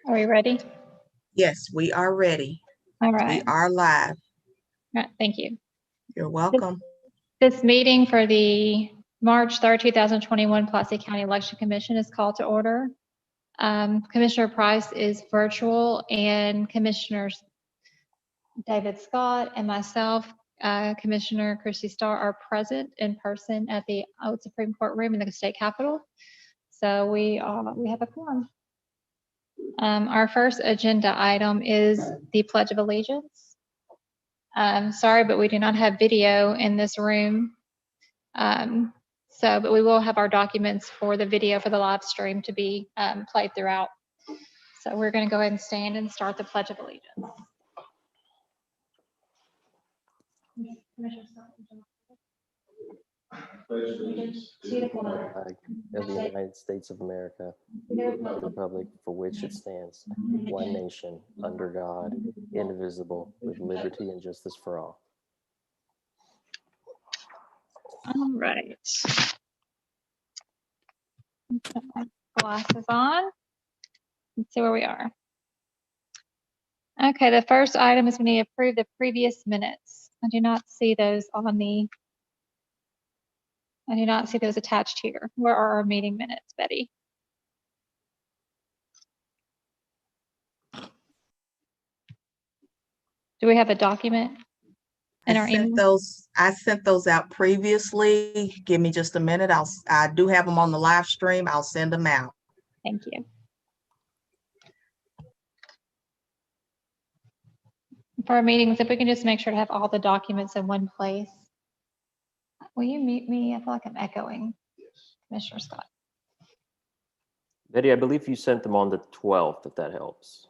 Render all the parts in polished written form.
Are we ready? Yes, we are ready. All We right. are live. All right. Thank you. You're welcome. This meeting for the March 3rd, 2021 Pulaski County Election Commission is called to order. Commissioner Price is virtual, and Commissioners David Scott and myself, Commissioner Christy Starr, are present in person at the Supreme Court room in the state capitol. So we have a quorum. Our first agenda item is the Pledge of Allegiance. Sorry, but we do not have video in this room. But we will have our documents for the video for the live stream to be played throughout. So we're going to go ahead and stand and start the Pledge of Allegiance. To the flag of the United States of America, the republic for which it stands, one nation, under God, indivisible, with liberty and justice for all. All right. Put my glasses on. Let's see where we are. Okay, the first item is we need to approve the previous minutes. I do not see those attached here. Where are our meeting minutes, Betty? Do we have a document in our email? I sent those out previously. Give me just a minute. I do have them on the live stream. I'll send them out. Thank you. For our meetings, if we can just make sure to have all the documents in one place. Will you mute me? I feel like I'm echoing. Yes. Commissioner Scott. Betty, I believe you sent them on the 12th, if that helps.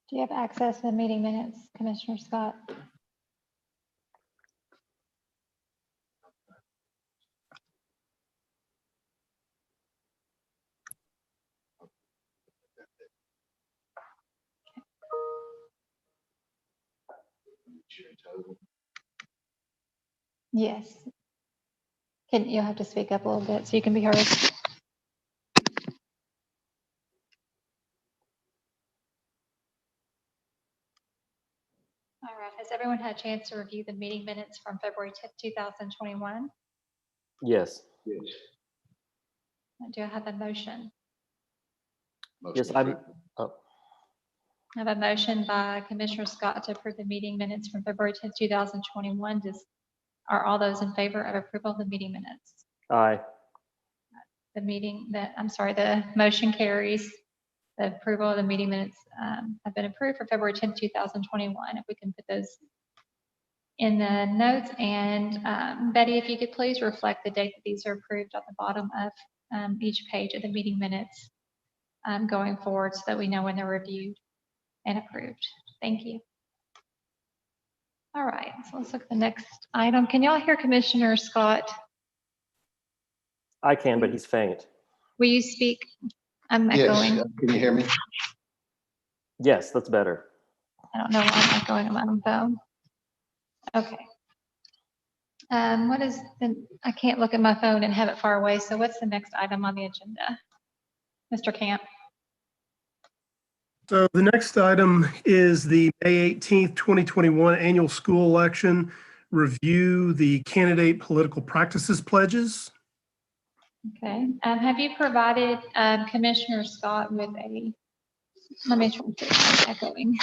Do you have access to the meeting minutes, Commissioner Scott? Yes. You'll have to speak up a little bit so you can be heard. All right. Has everyone had a chance to review the meeting minutes from February 10th, 2021? Yes. Do I have a motion? Yes, I have a motion by Commissioner Scott to approve the meeting minutes from February 10th, 2021. Are all those in favor of approval of the meeting minutes? Aye. The motion carries. The approval of the meeting minutes have been approved for February 10th, 2021. If we can put those in the notes. And Betty, if you could please reflect the date that these are approved at the bottom of each page of the meeting minutes going forward so that we know when they're reviewed and approved. Thank you. All right, so let's look at the next item. Can y'all hear Commissioner Scott? I can, but he's faint. Will you speak? I'm Yes. echoing. Can you hear me? Yes, that's better. I don't know why I'm echoing on my own phone. Okay. What is I can't look at my phone and have it far away. So what's the next item on the agenda? Mr. Camp? So the next item is the May 18th, 2021 annual school election. Review the candidate political practices pledges. Okay. Have you provided Commissioner Scott with a, let me try to get echoing.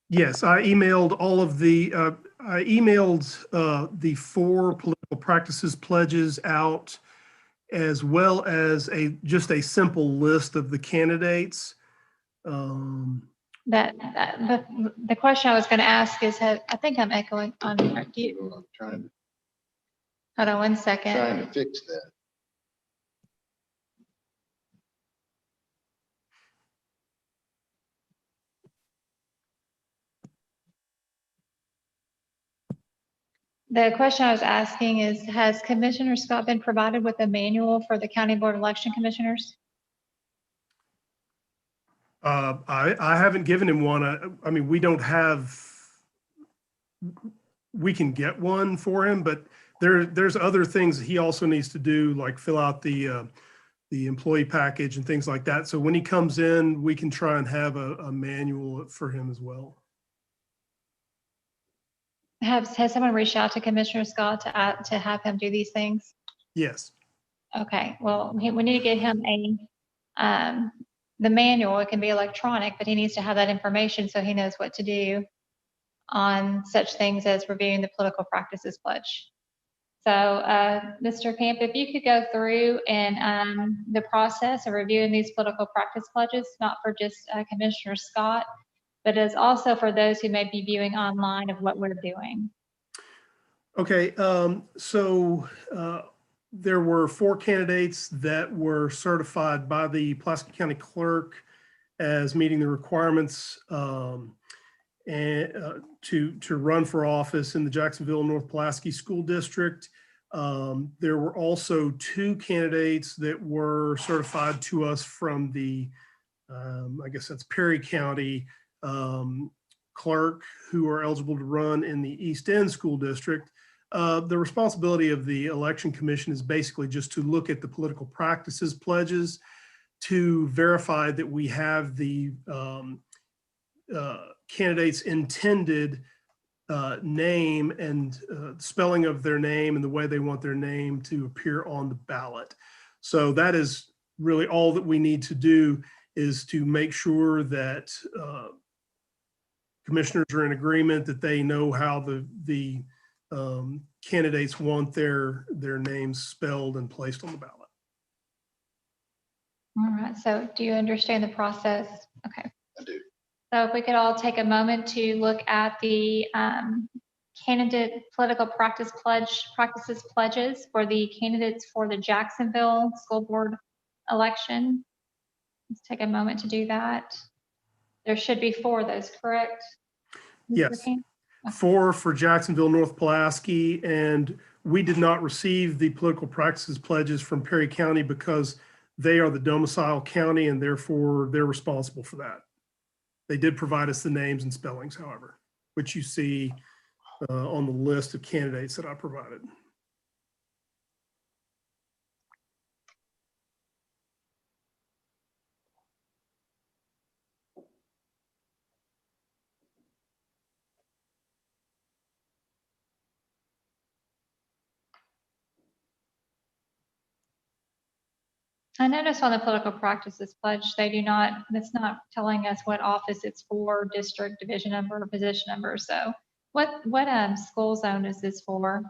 Yes, I emailed all of the, the 4 political practices pledges out, as well as just a simple list of the candidates. The question I was going to ask is, I think I'm echoing on here. Do you, I'm trying hold on one to second. fix that. The question I was asking is, has Commissioner Scott been provided with a manual for the County Board of Election Commissioners? I haven't given him one. I mean, we don't have, we can get one for him, but there's other things he also needs to do, like fill out the employee package and things like that. So when he comes in, we can try and have a manual for him as well. Has someone reached out to Commissioner Scott to have him do these things? Yes. Okay, well, we need to get him the manual. It can be electronic, but he needs to have that information so he knows what to do on such things as reviewing the political practices pledge. So, Mr. Camp, if you could go through and the process of reviewing these political practice pledges, not for just Commissioner Scott, but as also for those who may be viewing online of what we're doing. Okay, there were 4 candidates that were certified by the Pulaski County Clerk as meeting the requirements and to run for office in the Jacksonville North Pulaski School District. There were also 2 candidates that were certified to us from the, I guess that's Perry County clerk, who are eligible to run in the East End School District. The responsibility of the Election Commission is basically just to look at the political practices pledges to verify that we have the candidates' intended name and spelling of their name and the way they want their name to appear on the ballot. So that is really all that we need to do, is to make sure that commissioners are in agreement that they know how the candidates want their names spelled and placed on the ballot. All right, so do you understand the process? Okay. I do. So if we could all take a moment to look at the candidate political practices pledges for the candidates for the Jacksonville School Board election. Let's take a moment to do that. There should be 4 of those, correct? Yes, 4 for Jacksonville North Pulaski, and we did not receive the political practices pledges from Perry County because they are the domicile county and therefore they're responsible for that. They did provide us the names and spellings, however, which you see on the list of candidates that I provided. I noticed on the political practices pledge, it's not telling us what office it's for, district, division number, or position number. So what school zone is this for?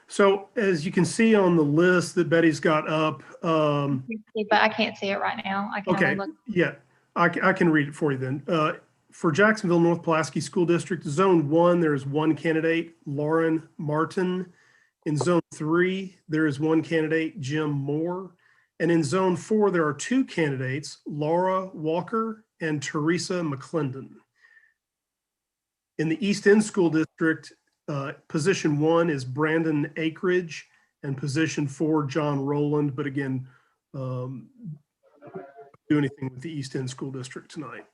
So as you can see on the list that Betty's got up. But I can't see it right now. I can Okay, only look. yeah, I can read it for you then. For Jacksonville North Pulaski School District, Zone 1, there's 1 candidate, Lauren Martin. In Zone 3, there is 1 candidate, Jim Moore. And in Zone 4, there are 2 candidates, Laura Walker and Teresa McClendon. In the East End School District, position 1 is Brandon Akridge, and position 4, John Rowland. But again, do anything with the East End School District tonight.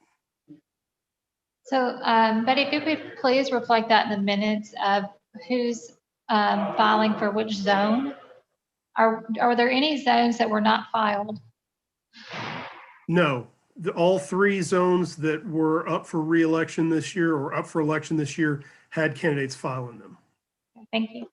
So Betty, if you could please reflect that in the minutes of who's filing for which zone. Are there any zones that were not filed? No, all three zones that were up for re-election this year or up for election this year had candidates filing them. Thank you.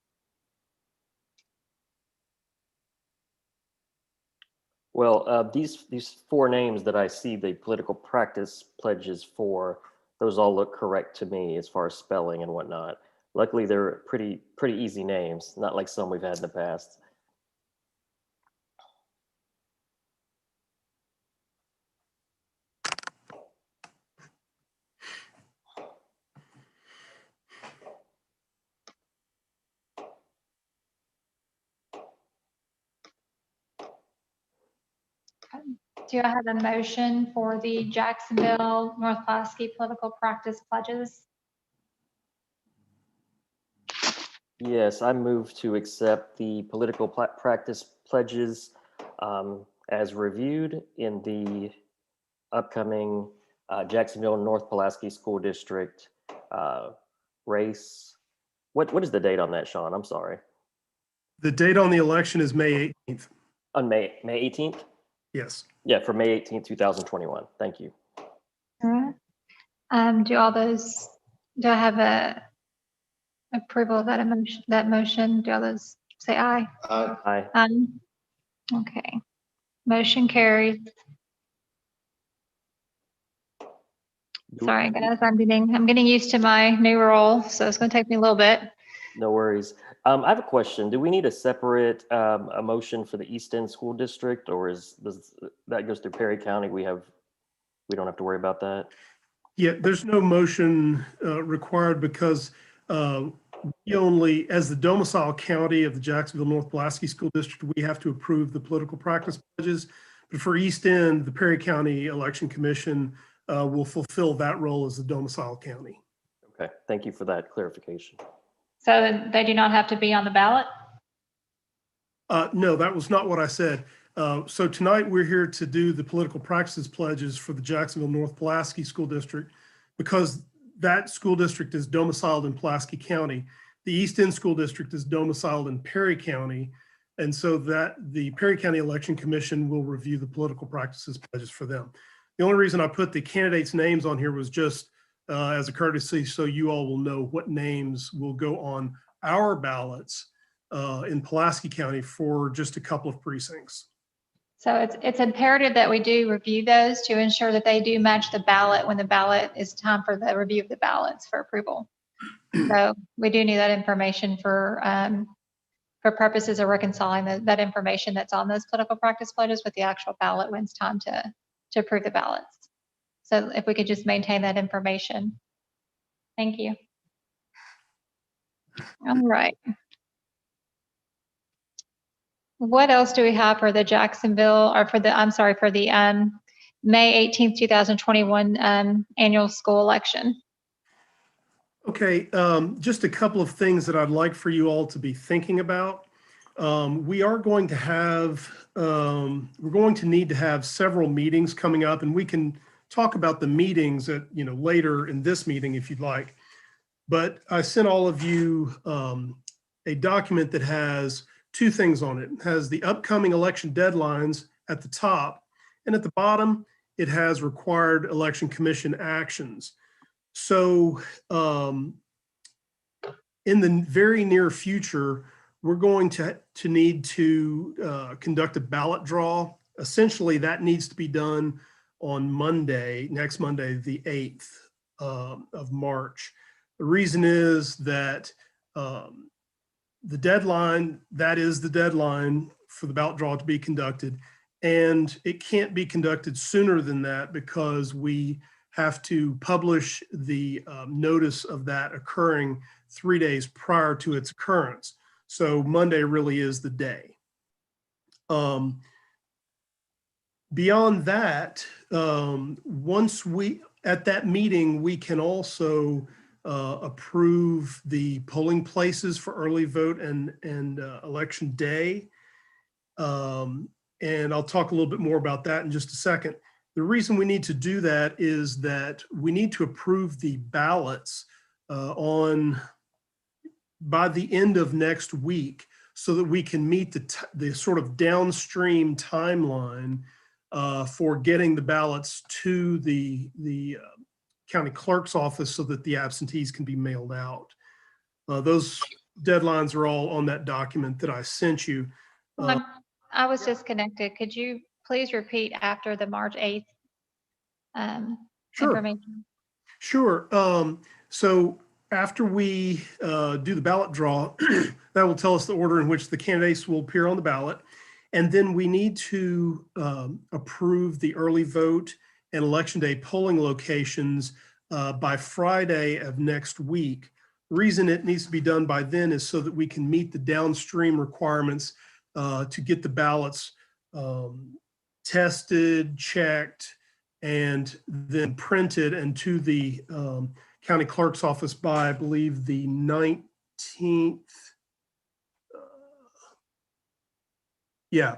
Well, these four names that I see the political practice pledges for, those all look correct to me as far as spelling and whatnot. Luckily, they're pretty easy names, not like some we've had in the past. Do I have a motion for the Jacksonville, North Pulaski political practice pledges? Yes, I move to accept the political practice pledges as reviewed in the upcoming Jacksonville North Pulaski School District race. What is the date on that, Sean? I'm sorry. The date on the election is May 18th. On May 18th? Yes. Yeah, for May 18th, 2021. Thank you. All right. Do I have a approval of that motion? Do all those say aye? Aye. Okay. Motion carries. Sorry, guys, I'm getting used to my new role, so it's going to take me a little bit. No worries. I have a question. Do we need a separate a motion for the East End School District, or does that goes through Perry County? We don't have to worry about that. Yeah, there's no motion required because we only, as the domicile county of the Jacksonville North Pulaski School District, we have to approve the political practice pledges. But for East End, the Perry County Election Commission will fulfill that role as the domicile county. Okay, thank you for that clarification. So they do not have to be on the ballot? No, that was not what I said. So tonight we're here to do the political practices pledges for the Jacksonville North Pulaski School District because that school district is domiciled in Pulaski County. The East End School District is domiciled in Perry County. And so that the Perry County Election Commission will review the political practices pledges for them. The only reason I put the candidates' names on here was just as a courtesy so you all will know what names will go on our ballots in Pulaski County for just a couple of precincts. So it's imperative that we do review those to ensure that they do match the ballot when the ballot is time for the review of the ballots for approval. So we do need that information for purposes of reconciling that information that's on those political practice pledges with the actual ballot when it's time to approve the ballots. So if we could just maintain that information. Thank you. All right. What else do we have for the Jacksonville, or for the May 18th, 2021 annual school election? Okay, just a couple of things that I'd like for you all to be thinking about. We are going to have, we're going to need to have several meetings coming up, and we can talk about the meetings at, later in this meeting if you'd like. But I sent all of you a document that has two things on it. It has the upcoming election deadlines at the top, and at the bottom, it has required election commission actions. So in the very near future, we're going to need to conduct a ballot draw. Essentially, that needs to be done on Monday, next Monday, the 8th of March. The reason is that the deadline, that is the deadline for the ballot draw to be conducted. And it can't be conducted sooner than that because we have to publish the notice of that occurring 3 days prior to its occurrence. So Monday really is the day. Beyond that, at that meeting, we can also approve the polling places for early vote and election day. And I'll talk a little bit more about that in just a second. The reason we need to do that is that we need to approve the ballots on by the end of next week so that we can meet the sort of downstream timeline for getting the ballots to the county clerk's office so that the absentees can be mailed out. Those deadlines are all on that document that I sent you. I was disconnected. Could you please repeat after the March 8th Sure. information? Sure. So after we do the ballot draw, that will tell us the order in which the candidates will appear on the ballot. And then we need to approve the early vote and election day polling locations by Friday of next week. The reason it needs to be done by then is so that we can meet the downstream requirements to get the ballots tested, checked, and then printed and to the county clerk's office by, I believe, the 19th. Yeah,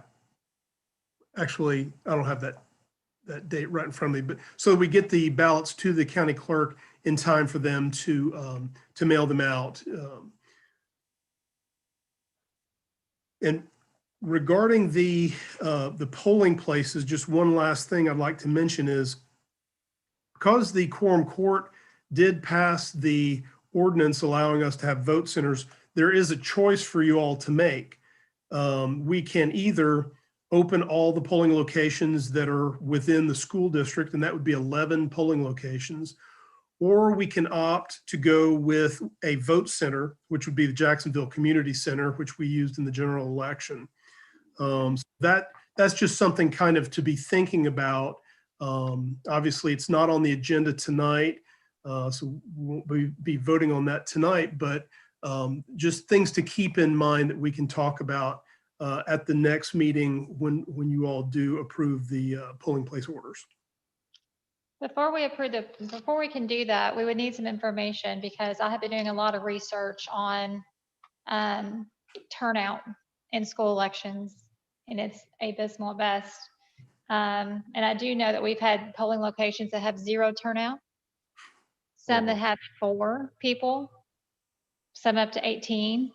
actually, I don't have that date right in front of me, but so we get the ballots to the county clerk in time for them to mail them out. And regarding the polling places, just one last thing I'd like to mention is because the quorum court did pass the ordinance allowing us to have vote centers, there is a choice for you all to make. We can either open all the polling locations that are within the school district, and that would be 11 polling locations, or we can opt to go with a vote center, which would be the Jacksonville Community Center, which we used in the general election. So that's just something kind of to be thinking about. Obviously, it's not on the agenda tonight, so we won't be voting on that tonight, but just things to keep in mind that we can talk about at the next meeting when you all do approve the polling place orders. Before we can do that, we would need some information because I have been doing a lot of research on turnout in school elections, and it's abysmal at best. And I do know that we've had polling locations that have 0 turnout, some that have 4 people, some up to 18.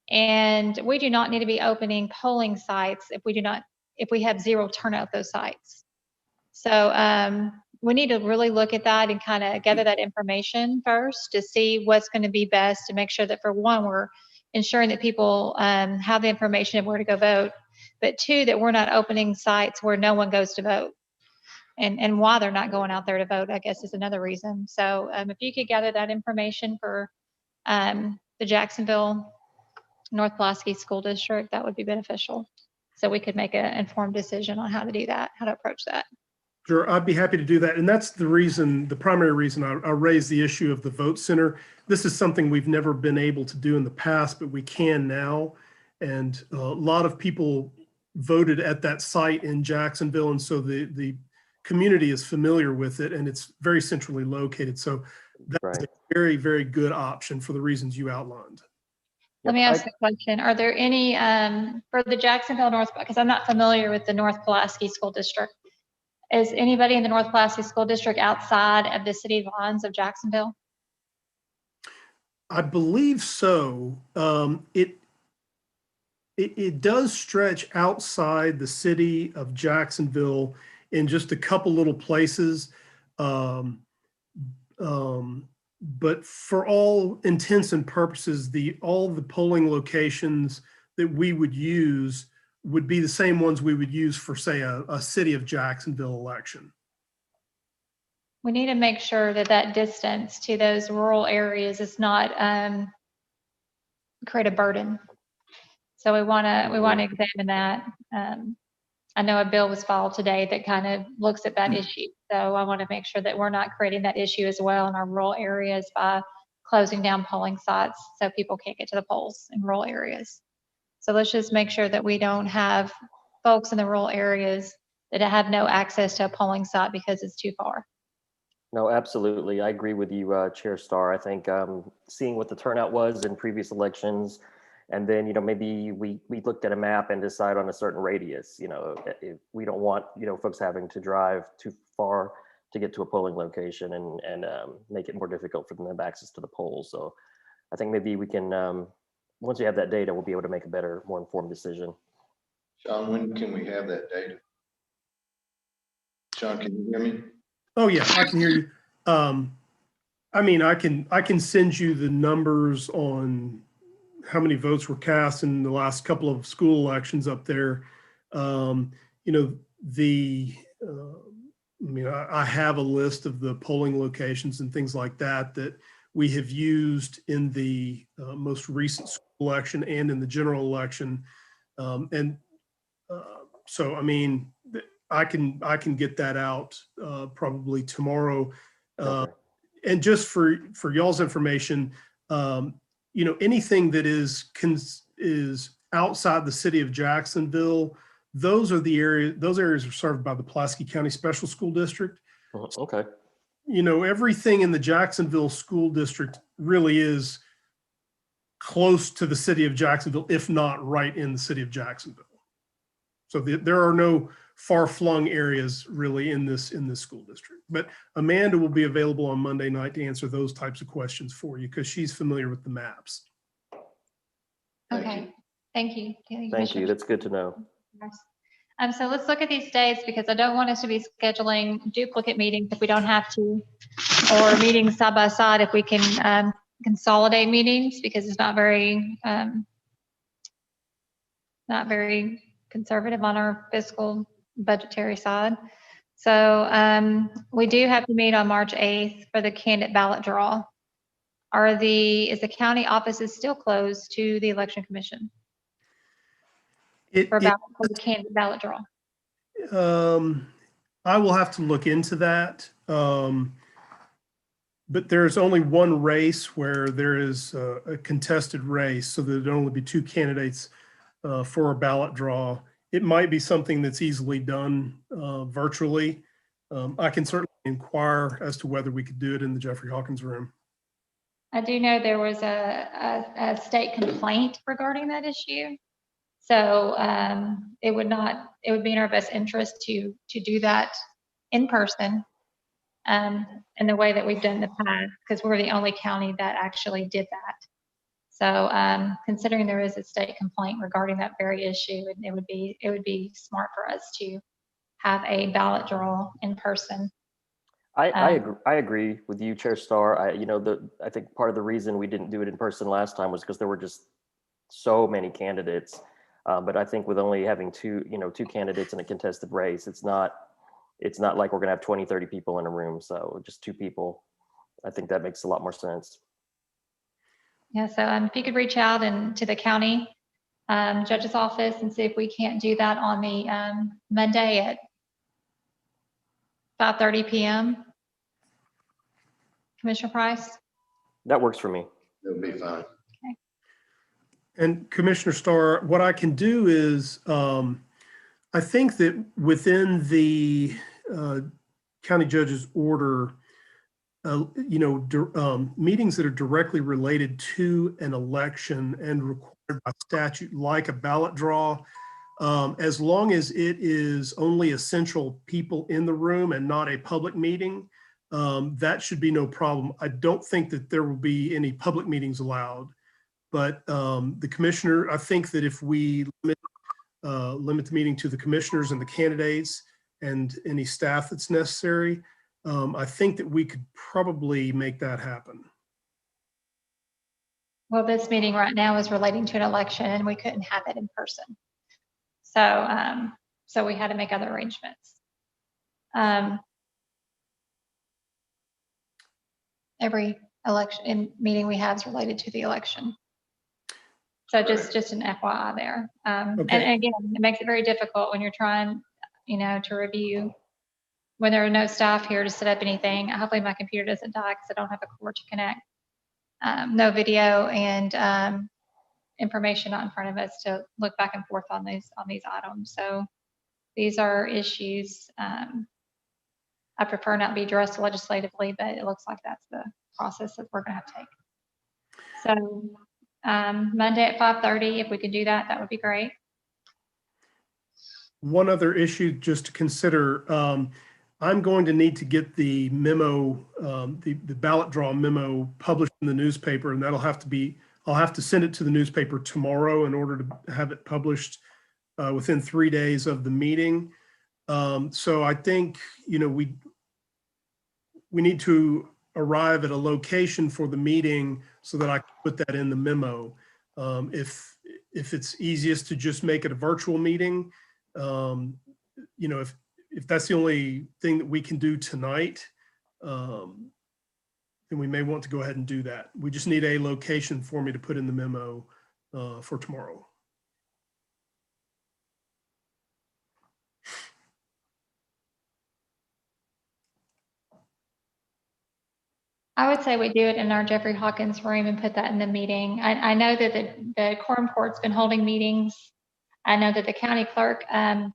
And we do not need to be opening polling sites if we have 0 turnout at those sites. So we need to really look at that and kind of gather that information first to see what's going to be best to make sure that, for one, we're ensuring that people have the information of where to go vote, but 2, that we're not opening sites where no one goes to vote. And why they're not going out there to vote, I guess, is another reason. So if you could gather that information for the Jacksonville North Pulaski School District, that would be beneficial. So we could make an informed decision on how to do that, how to approach that. Sure, I'd be happy to do that. And that's the primary reason I raised the issue of the vote center. This is something we've never been able to do in the past, but we can now. And a lot of people voted at that site in Jacksonville. And so the community is familiar with it, and it's very centrally located. So that's a very, very good option for the reasons you outlined. Let me ask a question. Are there any, for the Jacksonville North, because I'm not familiar with the North Pulaski School District, is anybody in the North Pulaski School District outside of the city lines of Jacksonville? I believe so. It does stretch outside the city of Jacksonville in just a couple little places. But for all intents and purposes, all the polling locations that we would use would be the same ones we would use for, say, a city of Jacksonville election. We need to make sure that that distance to those rural areas is not create a burden. So we want to examine that. I know a bill was filed today that kind of looks at that issue. So I want to make sure that we're not creating that issue as well in our rural areas by closing down polling sites so people can't get to the polls in rural areas. So let's just make sure that we don't have folks in the rural areas that have no access to a polling site because it's too far. No, absolutely. I agree with you, Chair Starr. I think seeing what the turnout was in previous elections, and then, maybe we looked at a map and decide on a certain radius. If we don't want, folks having to drive too far to get to a polling location and make it more difficult for them to have access to the polls. So I think maybe we can, once we have that data, we'll be able to make a better, more informed decision. Sean, when can we have that data? Sean, can you hear me? Oh, yeah, I can hear you. I mean, I can send you the numbers on how many votes were cast in the last couple of school elections up there. You know, I mean, I have a list of the polling locations and things like that that we have used in the most recent school election and in the general election. So, I mean, I can get that out probably tomorrow. Okay. And just for y'all's information, you know, anything that is outside the city of Jacksonville, those areas are served by the Pulaski County Special School District. Okay. You know, everything in the Jacksonville School District really is close to the city of Jacksonville, if not right in the city of Jacksonville. So there are no far-flung areas really in this school district. But Amanda will be available on Monday night to answer those types of questions for you because she's familiar with the maps. Thank Okay, you. thank you. Thank you. That's good to know. So let's look at these dates because I don't want us to be scheduling duplicate meetings if we don't have to, or meetings side by side if we can consolidate meetings because it's not very conservative on our fiscal budgetary side. So we do have to meet on March 8th for the candidate ballot draw. Is the county offices still closed to the election commission for the candidate ballot draw? I will have to look into that. But there's only one race where there is a contested race, so there'd only be two candidates for a ballot draw. It might be something that's easily done virtually. I can certainly inquire as to whether we could do it in the Jeffrey Hawkins room. I do know there was a state complaint regarding that issue. So it would be in our best interest to do that in person in the way that we've done in the past, because we're the only county that actually did that. So considering there is a state complaint regarding that very issue, it would be smart for us to have a ballot draw in person. I agree with you, Chair Starr. I think part of the reason we didn't do it in person last time was because there were just so many candidates. But I think with only having two candidates in a contested race, it's not like we're gonna have 20, 30 people in a room. So just two people, I think that makes a lot more sense. Yeah, so if you could reach out to the county judge's office and see if we can't do that on the Monday at 5:30 p.m. Commissioner Price? That works for me. It'll be fine. Okay. And Commissioner Starr, what I can do is, I think that within the county judge's order, meetings that are directly related to an election and required by statute, like a ballot draw, as long as it is only essential people in the room and not a public meeting, that should be no problem. I don't think that there will be any public meetings allowed, but the commissioner, I think that if we limit the meeting to the commissioners and the candidates and any staff that's necessary, I think that we could probably make that happen. Well, this meeting right now is relating to an election and we couldn't have it in person. So we had to make other arrangements. Every election meeting we have is related to the election. So just an FYI there. Okay. And again, it makes it very difficult when you're trying, to review when there are no staff here to set up anything. Hopefully my computer doesn't die because I don't have a cord to connect. No video and information not in front of us to look back and forth on these items. So these are issues I prefer not be addressed legislatively, but it looks like that's the process that we're going to have to take. So Monday at 5:30, if we could do that, that would be great. One other issue just to consider, I'm going to need to get the memo, the ballot draw memo published in the newspaper, and that'll have to be, I'll have to send it to the newspaper tomorrow in order to have it published within 3 days of the meeting. So I think, you know, we need to arrive at a location for the meeting so that I can put that in the memo. If it's easiest to just make it a virtual meeting, you know, if that's the only thing that we can do tonight, then we may want to go ahead and do that. We just need a location for me to put in the memo for tomorrow. I would say we do it in our Jeffrey Hawkins room and put that in the meeting. I know that the quorum court's been holding meetings. I know that the county clerk,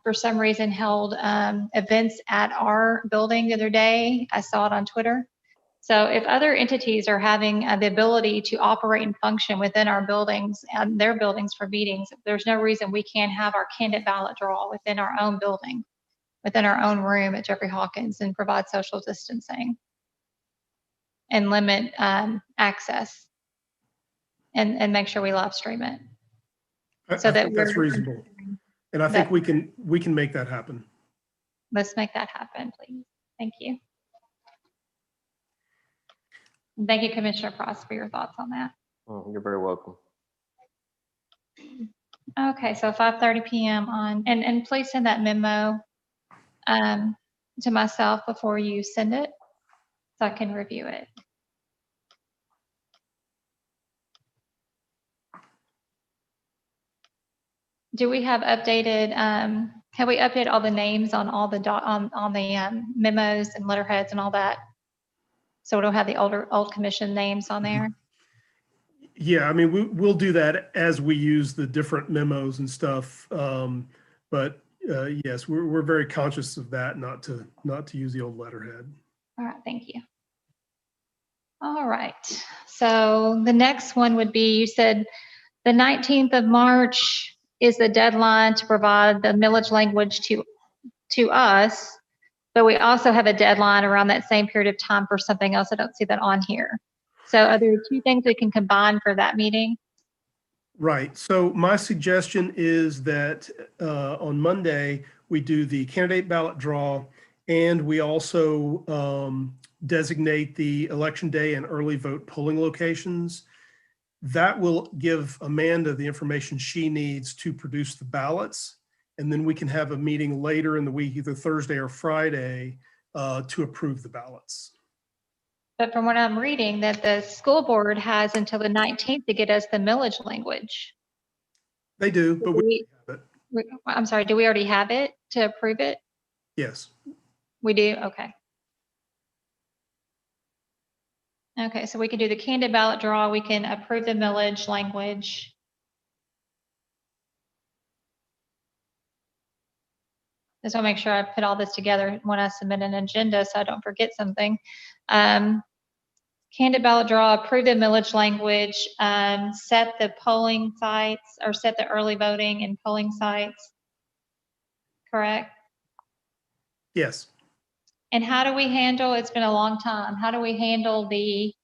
for some reason, held events at our building the other day. I saw it on Twitter. So if other entities are having the ability to operate and function within our buildings and their buildings for meetings, there's no reason we can't have our candidate ballot draw within our own building, within our own room at Jeffrey Hawkins, and provide social distancing and limit access and make sure we live stream it. I think that's reasonable. And I think we can make that happen. Let's make that happen, please. Thank you. And thank you, Commissioner Price, for your thoughts on that. You're very welcome. Okay, so 5:30 p.m. on, and please send that memo to myself before you send it so I can review it. Do we have updated, have we updated all the names on all the memos and letterheads and all that? So we don't have the old commission names on there? Yeah, I mean, we'll do that as we use the different memos and stuff. But yes, we're very conscious of that, not to use the old letterhead. All right, thank you. All right, so the next one would be, you said the 19th of March is the deadline to provide the millage language to us, but we also have a deadline around that same period of time for something else. I don't see that on here. So are there two things we can combine for that meeting? Right. So my suggestion is that on Monday, we do the candidate ballot draw, and we also designate the election day and early vote polling locations. That will give Amanda the information she needs to produce the ballots. And then we can have a meeting later in the week, either Thursday or Friday, to approve the ballots. But from what I'm reading, that the school board has until the 19th to get us the millage language. They do, but we have it. I'm sorry, do we already have it to approve it? Yes. We do, okay. Okay, so we can do the candidate ballot draw, we can approve the millage language. Just want to make sure I put all this together when I submit an agenda so I don't forget something. Candidate ballot draw, approve the millage language, set the polling sites, or set the early voting and polling sites, correct? Yes. And how do we handle, it's been a long time, how do we handle we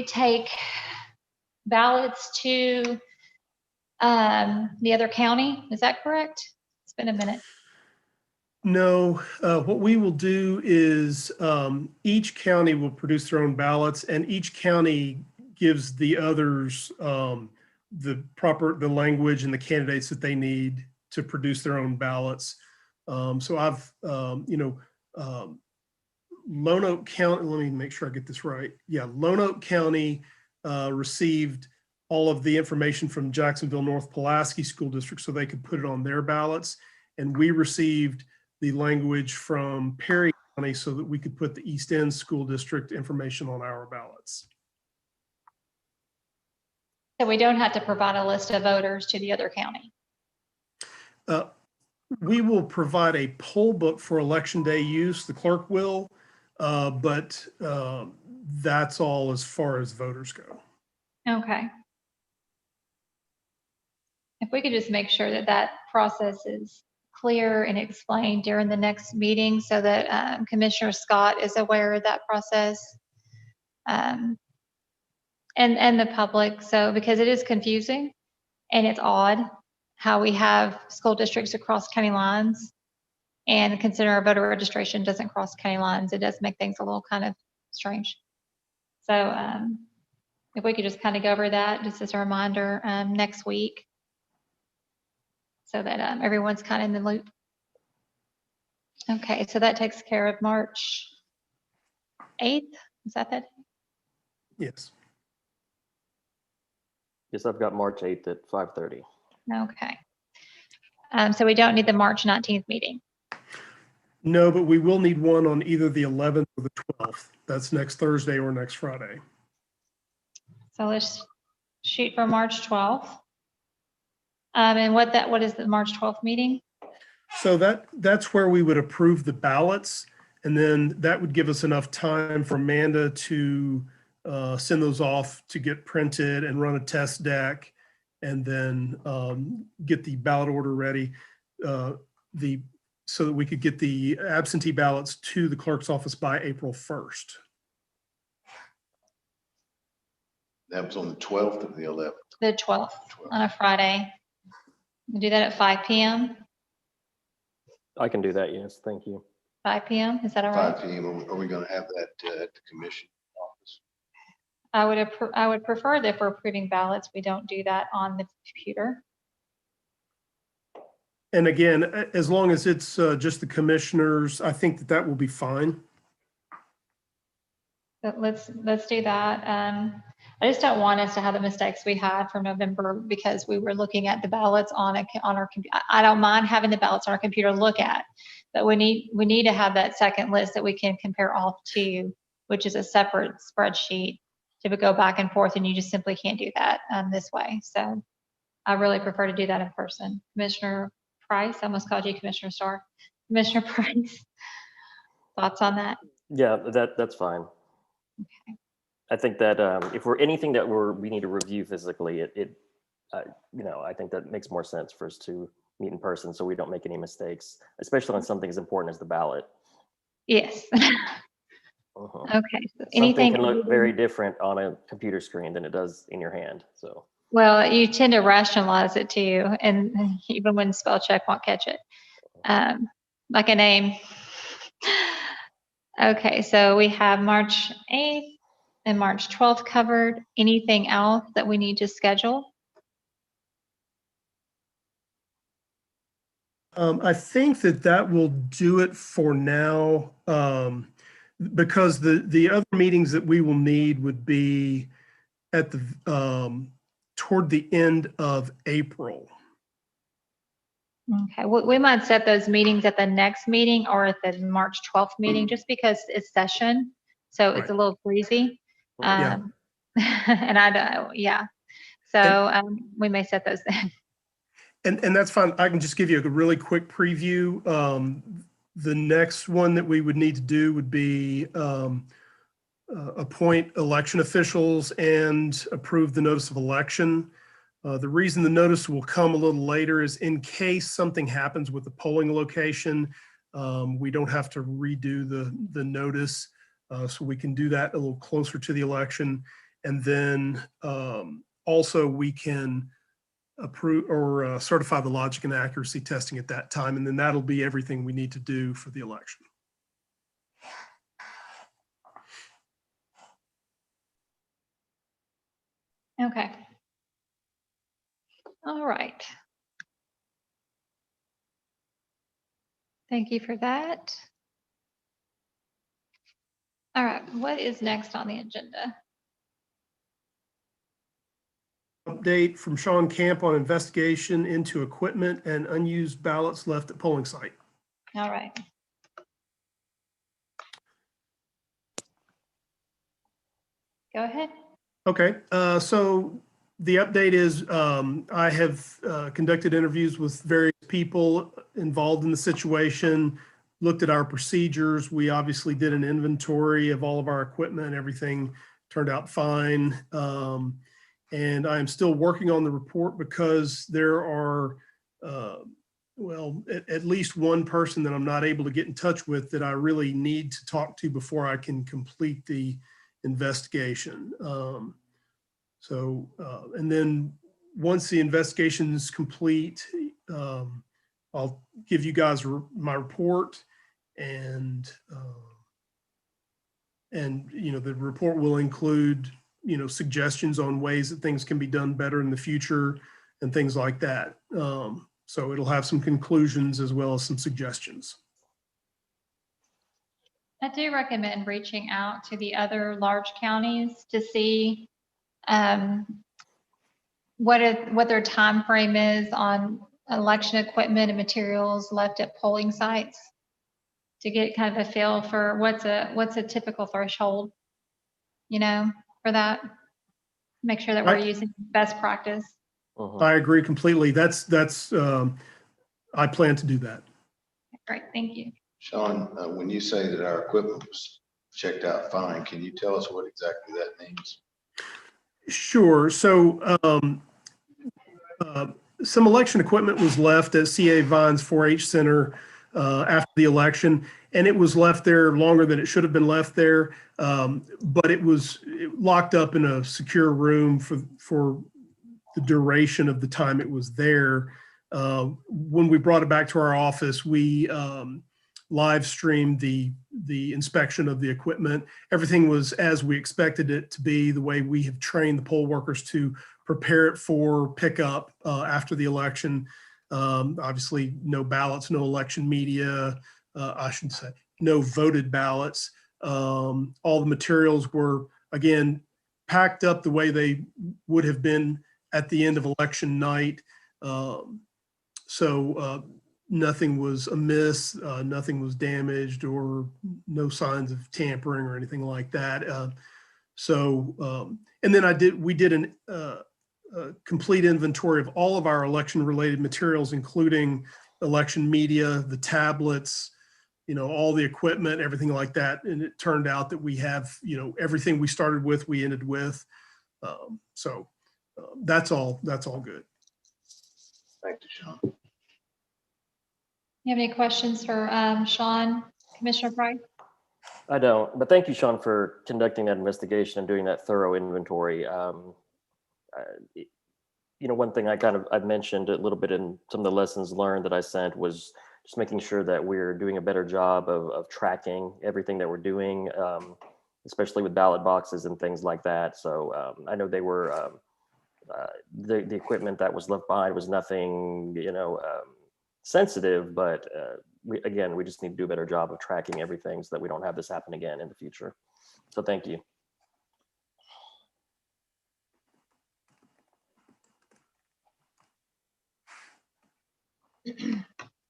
take ballots to the other county, is that correct? It's been a minute. No, what we will do is each county will produce their own ballots, and each county gives the others the language and the candidates that they need to produce their own ballots. So I've, Lone Oak County, let me make sure I get this right. Yeah, Lone Oak County received all of the information from Jacksonville North Pulaski School District so they could put it on their ballots. And we received the language from Perry County so that we could put the East End School District information on our ballots. So we don't have to provide a list of voters to the other county? We will provide a poll book for election day use, the clerk will, but that's all as far as voters go. Okay. If we could just make sure that that process is clear and explained during the next meeting so that Commissioner Scott is aware of that process. And the public, so because it is confusing and it's odd how we have school districts across county lines, and consider our voter registration doesn't cross county lines, it does make things a little kind of strange. So if we could just kind of go over that just as a reminder next week so that everyone's kind of in the loop. Okay, so that takes care of March 8th. Is that that? Yes. Yes, I've got March 8th at 5:30. Okay. So we don't need the March 19th meeting. No, but we will need one on either the 11th or the 12th. That's next Thursday or next Friday. So let's shoot for March 12th. And what is the March 12th meeting? So that's where we would approve the ballots. And then that would give us enough time for Amanda to send those off to get printed and run a test deck, and then get the ballot order ready so that we could get the absentee ballots to the clerk's office by April 1st. That was on the 12th of the 11th. The 12th on a Friday. We do that at 5 p.m. I can do that, yes, thank you. 5 p.m. Is that all right? 5 p.m. Are we going to have that at the commission office? I would prefer that if we're approving ballots, we don't do that on the computer. And again, as long as it's just the commissioners, I think that will be fine. But let's do that. I just don't want us to have the mistakes we had from November because we were looking at the ballots on our computer. I don't mind having the ballots on our computer to look at, but we need to have that second list that we can compare off to, which is a separate spreadsheet to go back and forth, and you just simply can't do that this way. So I really prefer to do that in person. Commissioner Price, I almost called you Commissioner Starr. Commissioner Price, thoughts on that? Yeah, that's fine. Okay. I think that if we're anything that we need to review physically, I think that makes more sense for us to meet in person so we don't make any mistakes, especially on something as important as the ballot. Yes. Uh-huh. Okay. So Something can look very different on a computer screen than it does in your hand. So. Well, you tend to rationalize it too, and even when spell check won't catch it, like a name. Okay, so we have March 8th and March 12th covered. Anything else that we need to schedule? I think that will do it for now, because the other meetings that we will need would be at the toward the end of April. Okay, we might set those meetings at the next meeting or at the March 12th meeting, just because it's session, so it's a little breezy. Yeah. And I don't, yeah. So we may set those then. And that's fine. I can just give you a really quick preview. The next one that we would need to do would be appoint election officials and approve the notice of election. The reason the notice will come a little later is in case something happens with the polling location, we don't have to redo the notice. So we can do that a little closer to the election. And then also we can approve or certify the logic and accuracy testing at that time. And then that'll be everything we need to do for the election. Okay. All right. Thank you for that. All right, what is next on the agenda? Update from Sean Camp on investigation into equipment and unused ballots left at polling site. All right. Go ahead. Okay, so the update is I have conducted interviews with various people involved in the situation, looked at our procedures. We obviously did an inventory of all of our equipment. Everything turned out fine. And I am still working on the report because there are well, at least one person that I'm not able to get in touch with that I really need to talk to before I can complete the investigation. And then once the investigation is complete, I'll give you guys my report, and the report will include, suggestions on ways that things can be done better in the future and things like that. So it'll have some conclusions as well as some suggestions. I do recommend reaching out to the other large counties to see what their time frame is on election equipment and materials left at polling sites, to get kind of a feel for what's a typical threshold, for that. Make sure that we're using best practice. I agree completely. That's I plan to do that. Great, thank you. Sean, when you say that our equipment was checked out fine, can you tell us what exactly that means? Sure. So some election equipment was left at CA Vine's 4-H Center after the election, and it was left there longer than it should have been left there. But it was locked up in a secure room for the duration of the time it was there. When we brought it back to our office, we live streamed the inspection of the equipment. Everything was as we expected it to be, the way we have trained the poll workers to prepare it for pickup after the election. Obviously, no ballots, no election media, I should say, no voted ballots. All the materials were, again, packed up the way they would have been at the end of election night. So nothing was amiss, nothing was damaged, or no signs of tampering or anything like that. And then we did a complete inventory of all of our election related materials, including election media, the tablets, all the equipment, everything like that. And it turned out that we have, everything we started with, we ended with. That's all good. Thank you, Sean. You have any questions for Sean, Commissioner Price? I don't, but thank you, Sean, for conducting that investigation and doing that thorough inventory. One thing I mentioned a little bit in some of the lessons learned that I sent was just making sure that we're doing a better job of tracking everything that we're doing, especially with ballot boxes and things like that. So I know they were, the equipment that was left behind was nothing, sensitive, but we just need to do a better job of tracking everything so that we don't have this happen again in the future. So thank you.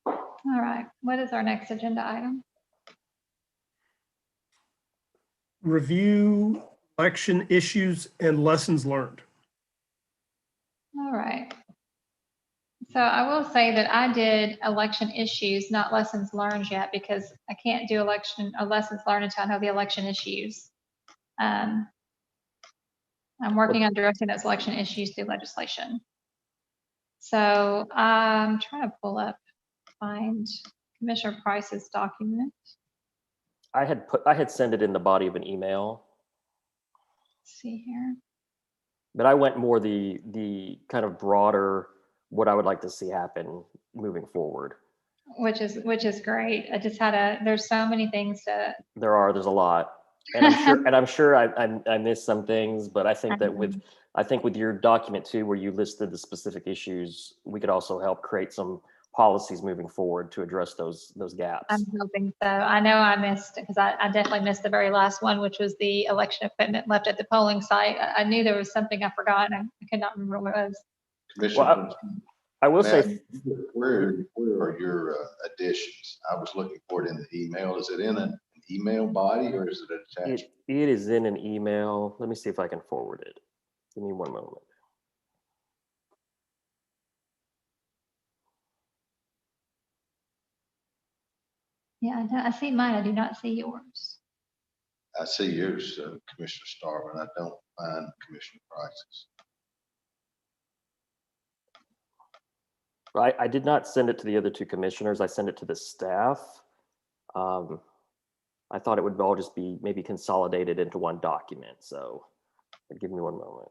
All right, what is our next agenda item? Review election issues and lessons learned. All right. So I will say that I did election issues, not lessons learned yet, because I can't do lessons learned until I know the election issues. I'm working on addressing those election issues through legislation. So I'm trying to find Commissioner Price's document. I had sent it in the body of an email. Let's see here. But I went more the kind of broader what I would like to see happen moving forward. Which is great. I just there's so many things to. There's a lot. And I'm sure I missed some things, but I think that with your document too, where you listed the specific issues, we could also help create some policies moving forward to address those gaps. I'm hoping so. I know I missed, because I definitely missed the very last one, which was the election equipment left at the polling site. I knew there was something I forgot, and I could not remember what it was. Commissioner, I will say, where are your additions? I was looking for it in the email. Is it in an email body or is it attached? it is in an email. Let me see if I can forward it. Give me one moment. Yeah, I see mine. I do not see yours. I see yours, Commissioner Starr, I don't find Commissioner Price's. I did not send it to the other two commissioners. I sent it to the staff. I thought it would all just be maybe consolidated into one document. So give me one moment.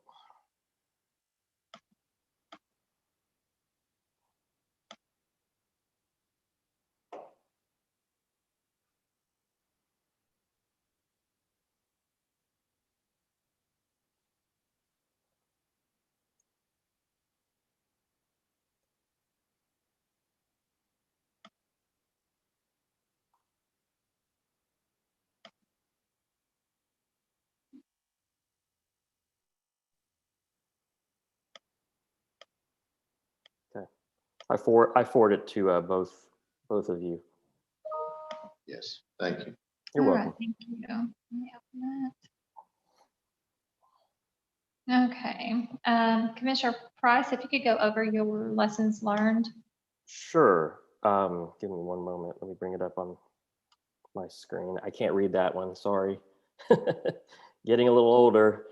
Okay, I forward it to both of you. Yes, thank you. You're All welcome. right, thank you. Let me open that. Okay, Commissioner Price, if you could go over your lessons learned. Sure. Give me one moment. Let me bring it up on my screen. I can't read that one. Sorry. Getting a little older.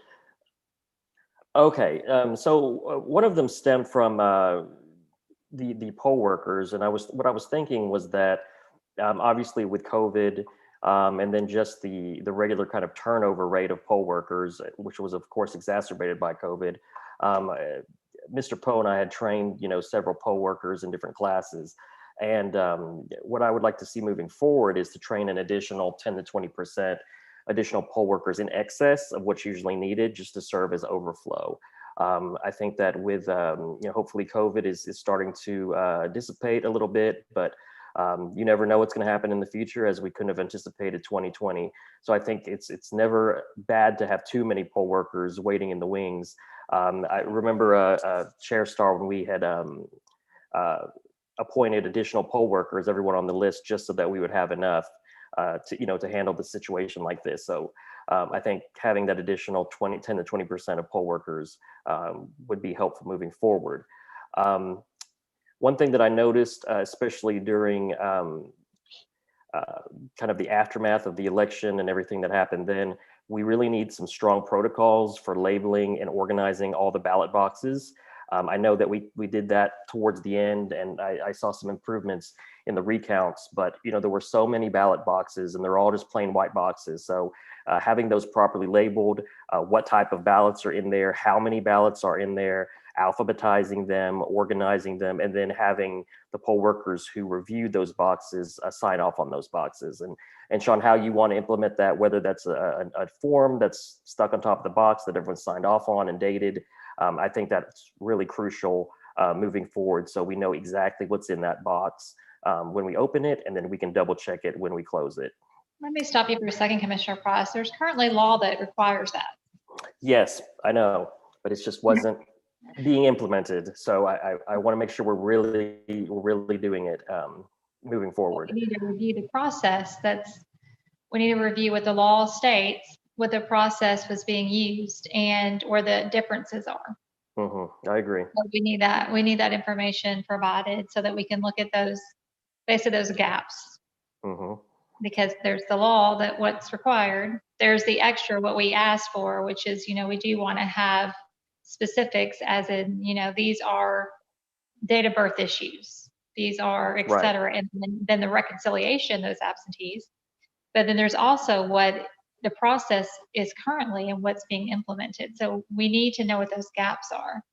Okay. So one of them stemmed from the poll workers, and what I was thinking was that obviously with COVID, and then just the regular kind of turnover rate of poll workers, which was of course exacerbated by COVID. Mr. Poe and I had trained, several poll workers in different classes. And what I would like to see moving forward is to train an additional 10 to 20% additional poll workers in excess of what's usually needed just to serve as overflow. I think that with, hopefully COVID is starting to dissipate a little bit, but you never know what's going to happen in the future, as we couldn't have anticipated 2020. So I think it's never bad to have too many poll workers waiting in the wings. I remember Chair Star, when we had appointed additional poll workers, everyone on the list, just so that we would have enough to handle the situation like this. So I think having that additional 10 to 20% of poll workers would be helpful moving forward. One thing that I noticed, especially during kind of the aftermath of the election and everything that happened then, we really need some strong protocols for labeling and organizing all the ballot boxes. I know that we did that towards the end, and I saw some improvements in the recounts, but there were so many ballot boxes and they're all just plain white boxes. So having those properly labeled, what type of ballots are in there, how many ballots are in there, alphabetizing them, organizing them, and then having the poll workers who reviewed those boxes sign off on those boxes. And Sean, how you want to implement that, whether that's a form that's stuck on top of the box that everyone signed off on and dated, I think that's really crucial moving forward, so we know exactly what's in that box when we open it, and then we can double check it when we close it. Let me stop you for a second, Commissioner Price. There's currently law that requires that. Yes, I know, but it just wasn't being implemented. So I want to make sure we're really doing it moving forward. We need to review the process. We need to review what the law states, what the process was being used, and where the differences are. I agree. So we need that information provided so that we can look at those gaps. Because there's the law that what's required. There's the extra, what we asked for, which is, we do want to have specifics, as in, these are date of birth issues. These are, et cetera. Right. And then the reconciliation, those absentees. But then there's also what the process is currently and what's being implemented. So we need to know what those gaps are.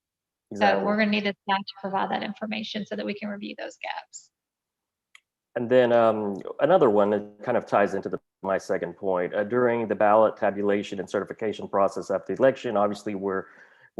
Exactly. So we're going to need the staff to provide that information so that we can review those gaps. And then another one that kind of ties into my second point, during the ballot tabulation and certification process after the election, obviously we're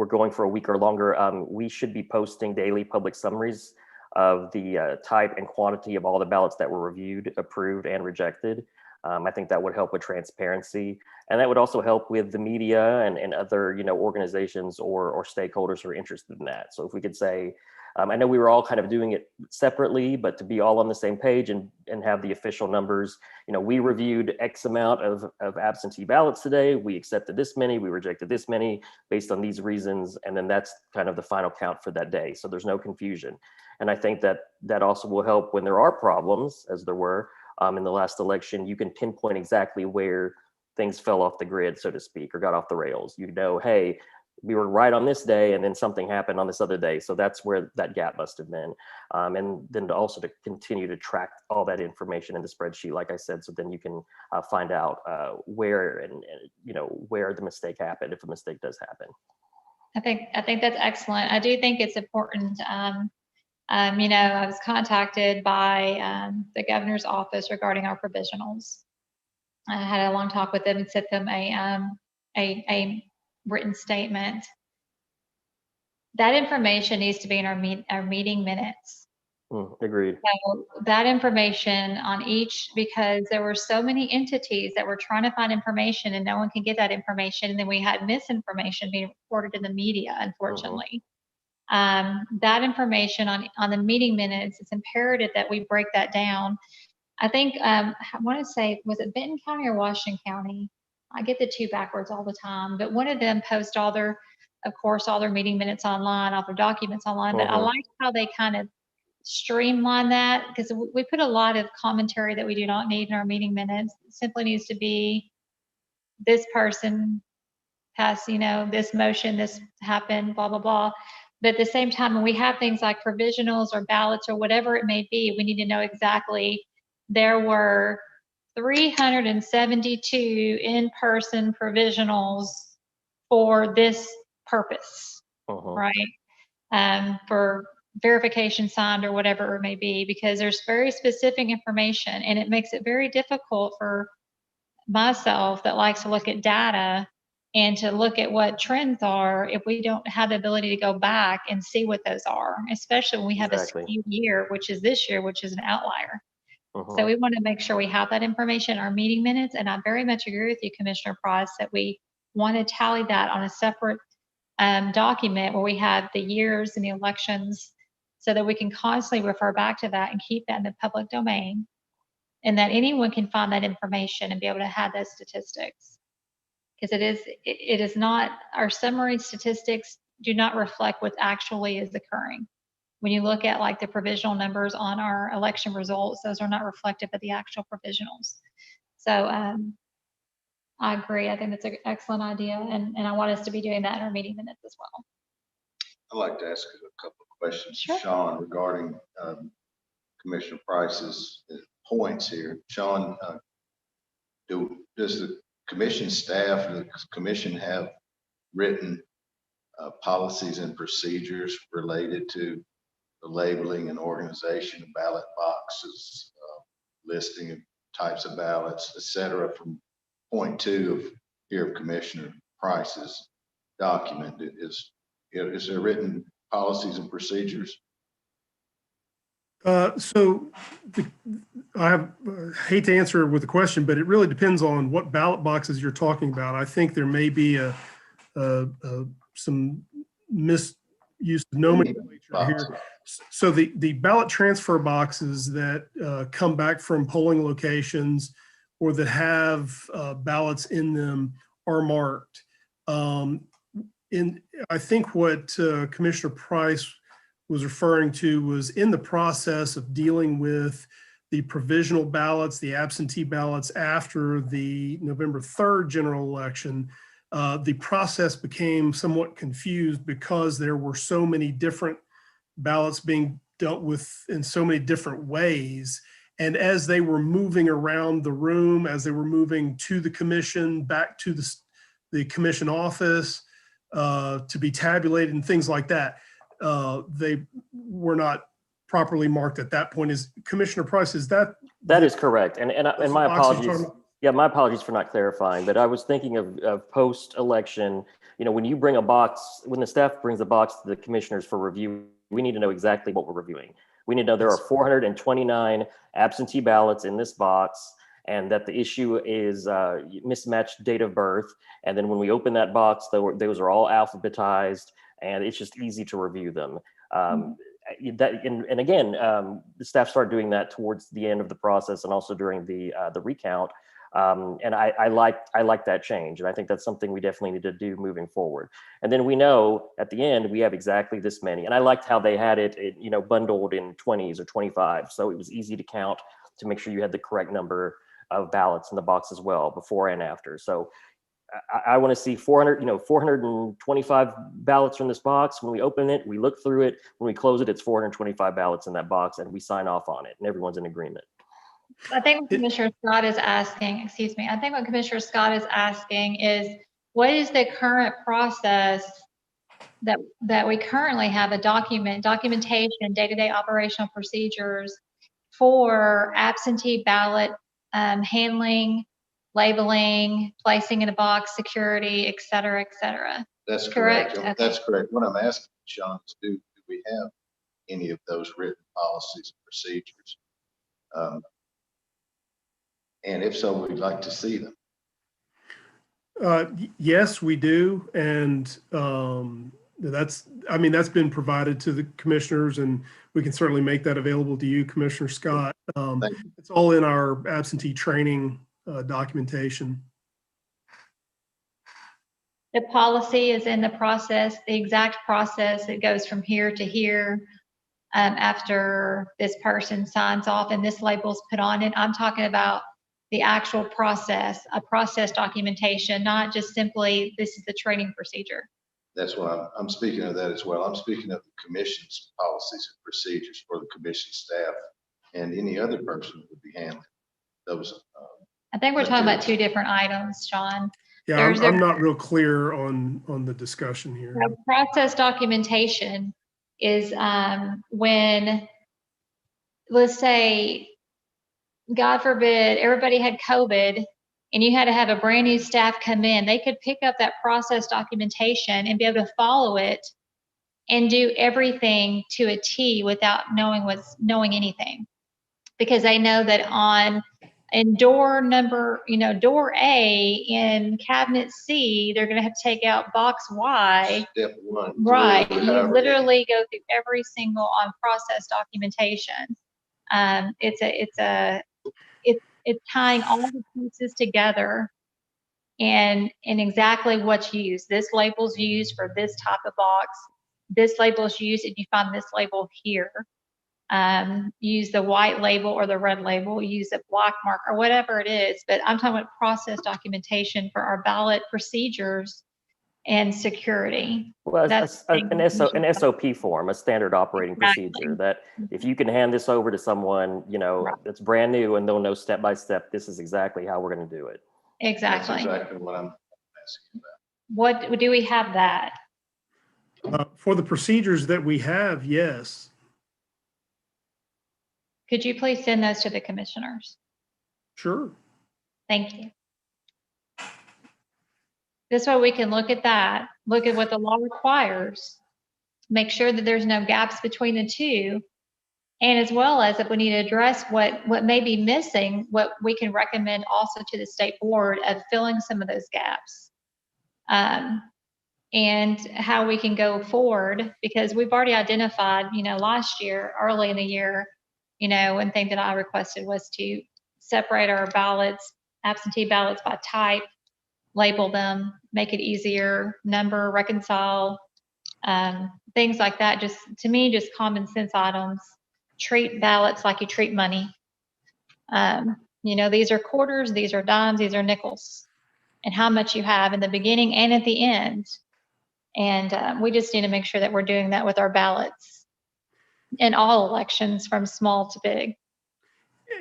going for a week or longer. We should be posting daily public summaries of the type and quantity of all the ballots that were reviewed, approved, and rejected. I think that would help with transparency, and that would also help with the media and other organizations or stakeholders who are interested in that. So if we could say, I know we were all kind of doing it separately, but to be all on the same page and have the official numbers, we reviewed X amount of absentee ballots today, we accepted this many, we rejected this many based on these reasons, and then that's kind of the final count for that day. So there's no confusion. And I think that also will help when there are problems, as there were in the last election. You can pinpoint exactly where things fell off the grid, so to speak, or got off the rails. Hey, we were right on this day and then something happened on this other day. So that's where that gap must have been. And then to continue to track all that information in the spreadsheet, like I said, so then you can find out where and where the mistake happened, if a mistake does happen. I think that's excellent. I do think it's important. I was contacted by the governor's office regarding our provisionals. I had a long talk with them and sent them a written statement. That information needs to be in our meeting minutes. Agreed. So that information on each, because there were so many entities that were trying to find information and no one can get that information. And then we had misinformation being reported in the media, unfortunately. That information on the meeting minutes, it's imperative that we break that down. I think, I want to say, was it Benton County or Washington County? I get the two backwards all the time, but one of them posts all their meeting minutes online, all their documents online. But I like how they kind of streamline that, because we put a lot of commentary that we do not need in our meeting minutes. It simply needs to be this person passed, this motion, this happened, blah, blah, blah. But at the same time, when we have things like provisionals or ballots or whatever it may be, we need to know exactly there were 372 in-person provisionals for this purpose, right? For verification signed or whatever it may be, because there's very specific information, and it makes it very difficult for myself that likes to look at data and to look at what trends are if we don't have the ability to go back and see what those are, especially when we have a skewed year, which is this year, which is an outlier. So we want to make sure we have that information in our meeting minutes. And I very much agree with you, Commissioner Price, that we want to tally that on a separate document where we have the years and the elections, so that we can constantly refer back to that and keep that in the public domain, and that anyone can find that information and be able to have those statistics. Because it is not, our summary statistics do not reflect what actually is occurring. When you look at like the provisional numbers on our election results, those are not reflective of the actual provisionals. So I agree. I think that's an excellent idea. And I want us to be doing that in our meeting minutes as well. I'd like to ask a couple of questions, Sure. Sean, regarding Commissioner Price's points here. Sean, does the commission staff and the commission have written policies and procedures related to the labeling and organization of ballot boxes, listing of types of ballots, et cetera, from point 2 of here of Commissioner Price's document? Is there written policies and procedures? I hate to answer with a question, but it really depends on what ballot boxes you're talking about. I think there may be some misuse of nomenclature here. So the ballot transfer boxes that come back from polling locations or that have ballots in them are marked. I think what Commissioner Price was referring to was in the process of dealing with the provisional ballots, the absentee ballots after the November 3rd general election. The process became somewhat confused because there were so many different ballots being dealt with in so many different ways. And as they were moving around the room, as they were moving to the commission, back to the commission office to be tabulated and things like that, they were not properly marked at that point. Is Commissioner Price, is that? That is correct. And my apologies. Yeah, my apologies for not clarifying, but I was thinking of post-election, when you bring a box, when the staff brings a box to the commissioners for review, we need to know exactly what we're reviewing. We need to know there are 429 absentee ballots in this box, and that the issue is mismatched date of birth. And then when we open that box, those are all alphabetized, and it's just easy to review them. And again, the staff started doing that towards the end of the process and also during the recount. And I like that change. And I think that's something we definitely need to do moving forward. And then we know at the end, we have exactly this many. And I liked how they had it, bundled in 20s or 25. So it was easy to count to make sure you had the correct number of ballots in the box as well, before and after. So I want to see 400, 425 ballots from this box. When we open it, we look through it. When we close it, it's 425 ballots in that box, and we sign off on it, and everyone's in agreement. I think what Commissioner Scott is asking, excuse me, I think what Commissioner Scott is asking is, what is the current process that we currently have, a documentation, day-to-day operational procedures for absentee ballot handling, labeling, placing in a box, security, et cetera, et cetera. That's Correct? correct. Okay. That's correct. What I'm asking, Sean, is do we have any of those written policies and procedures? And if so, we'd like to see them. Yes, we do. And that's been provided to the commissioners, and we can certainly make that available to you, Commissioner Scott. Thank you. It's all in our absentee training documentation. The policy is in the process, the exact process. It goes from here to here after this person signs off and this label's put on it. I'm talking about the actual process, a process documentation, not just simply this is the training procedure. That's what I'm speaking of that as well. I'm speaking of the commission's policies and procedures for the commission staff and any other person who would be handling those. I think we're talking about two different items, Sean. Yeah, I'm not real clear on the discussion here. Process documentation is when, let's say, God forbid, everybody had COVID and you had to have a brand new staff come in, they could pick up that process documentation and be able to follow it and do everything to a T without knowing anything. Because they know that in door number, door A in cabinet C, they're going to have to take out box Y. Step one. Right. Three, You however. literally go through every single on process documentation. It's tying all the pieces together and exactly what's used. This label's used for this type of box. This label's used if you find this label here. Use the white label or the red label, use a black mark or whatever it is. But I'm talking about process documentation for our ballot procedures and security. Well, That's an SOP form, a standard operating procedure, that if you can hand this over to someone, that's brand new and they'll know step by step, this is exactly how we're going to do it. Exactly. That's exactly what I'm asking about. What do we have that? For the procedures that we have, yes. Could you please send those to the commissioners? Sure. Thank you. This way we can look at that, look at what the law requires, make sure that there's no gaps between the two, and as well as if we need to address what may be missing, what we can recommend also to the state board of filling some of those gaps. And how we can go forward, because we've already identified, last year, early in the year, one thing that I requested was to separate our ballots, absentee ballots by type, label them, make it easier, number, reconcile, things like that. Just, to me, just common sense items. Treat ballots like you treat money. These are quarters, these are dimes, these are nickels, and how much you have in the beginning and at the end. And we just need to make sure that we're doing that with our ballots in all elections from small to big.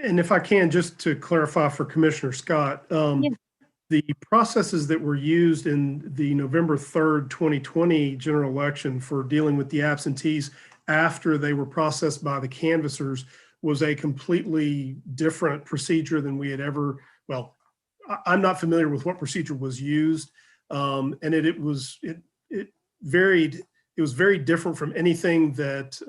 And if I can, just to clarify for Commissioner Scott, the processes that were used in the November 3rd, 2020 general election for dealing with the absentees after they were processed by the canvassers was a completely different procedure than we had ever, well, I'm not familiar with what procedure was used. And it was very different from anything that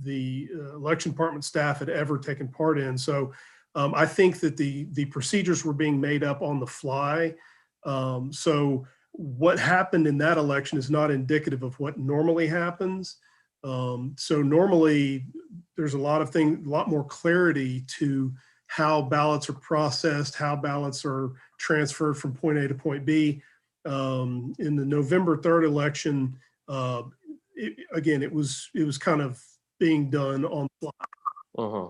the election department staff had ever taken part in. So I think that the procedures were being made up on the fly. So what happened in that election is not indicative of what normally happens. So normally there's a lot more clarity to how ballots are processed, how ballots are transferred from point A to point B. In the November 3rd election, it was kind of being done on the fly. Uh-huh.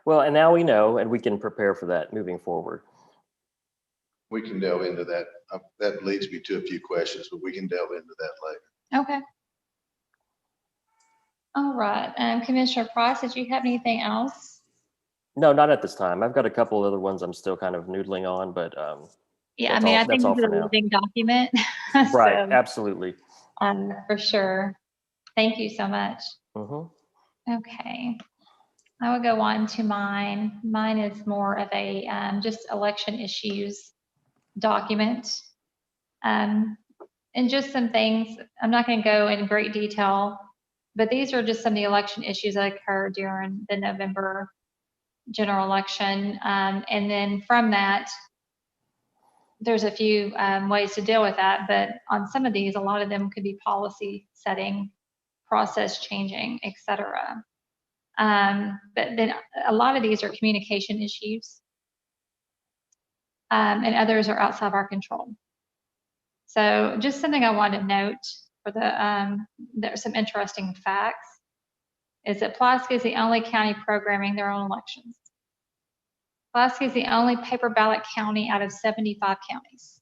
Well, and now we know, and we can prepare for that moving forward. We can delve into that. That leads me to a few questions, but we can delve into that later. Okay. All right. Commissioner Price, did you have anything else? No, not at this time. I've got a couple other ones I'm still kind of noodling on, but Yeah, that's I mean, all- I think that's all this is for a now. living document. right, So, absolutely. for sure. Thank you so much. Okay. I will go on to mine. Mine is more of a just election issues document. And just some things, I'm not going to go in great detail, but these are just some of the election issues that occurred during the November general election. And then from that, there's a few ways to deal with that, but on some of these, a lot of them could be policy setting, process changing, et cetera. But then a lot of these are communication issues, and others are outside of our control. So just something I want to note for there's some interesting facts, is that Pulaski is the only county programming their own elections. Pulaski is the only paper ballot county out of 75 counties.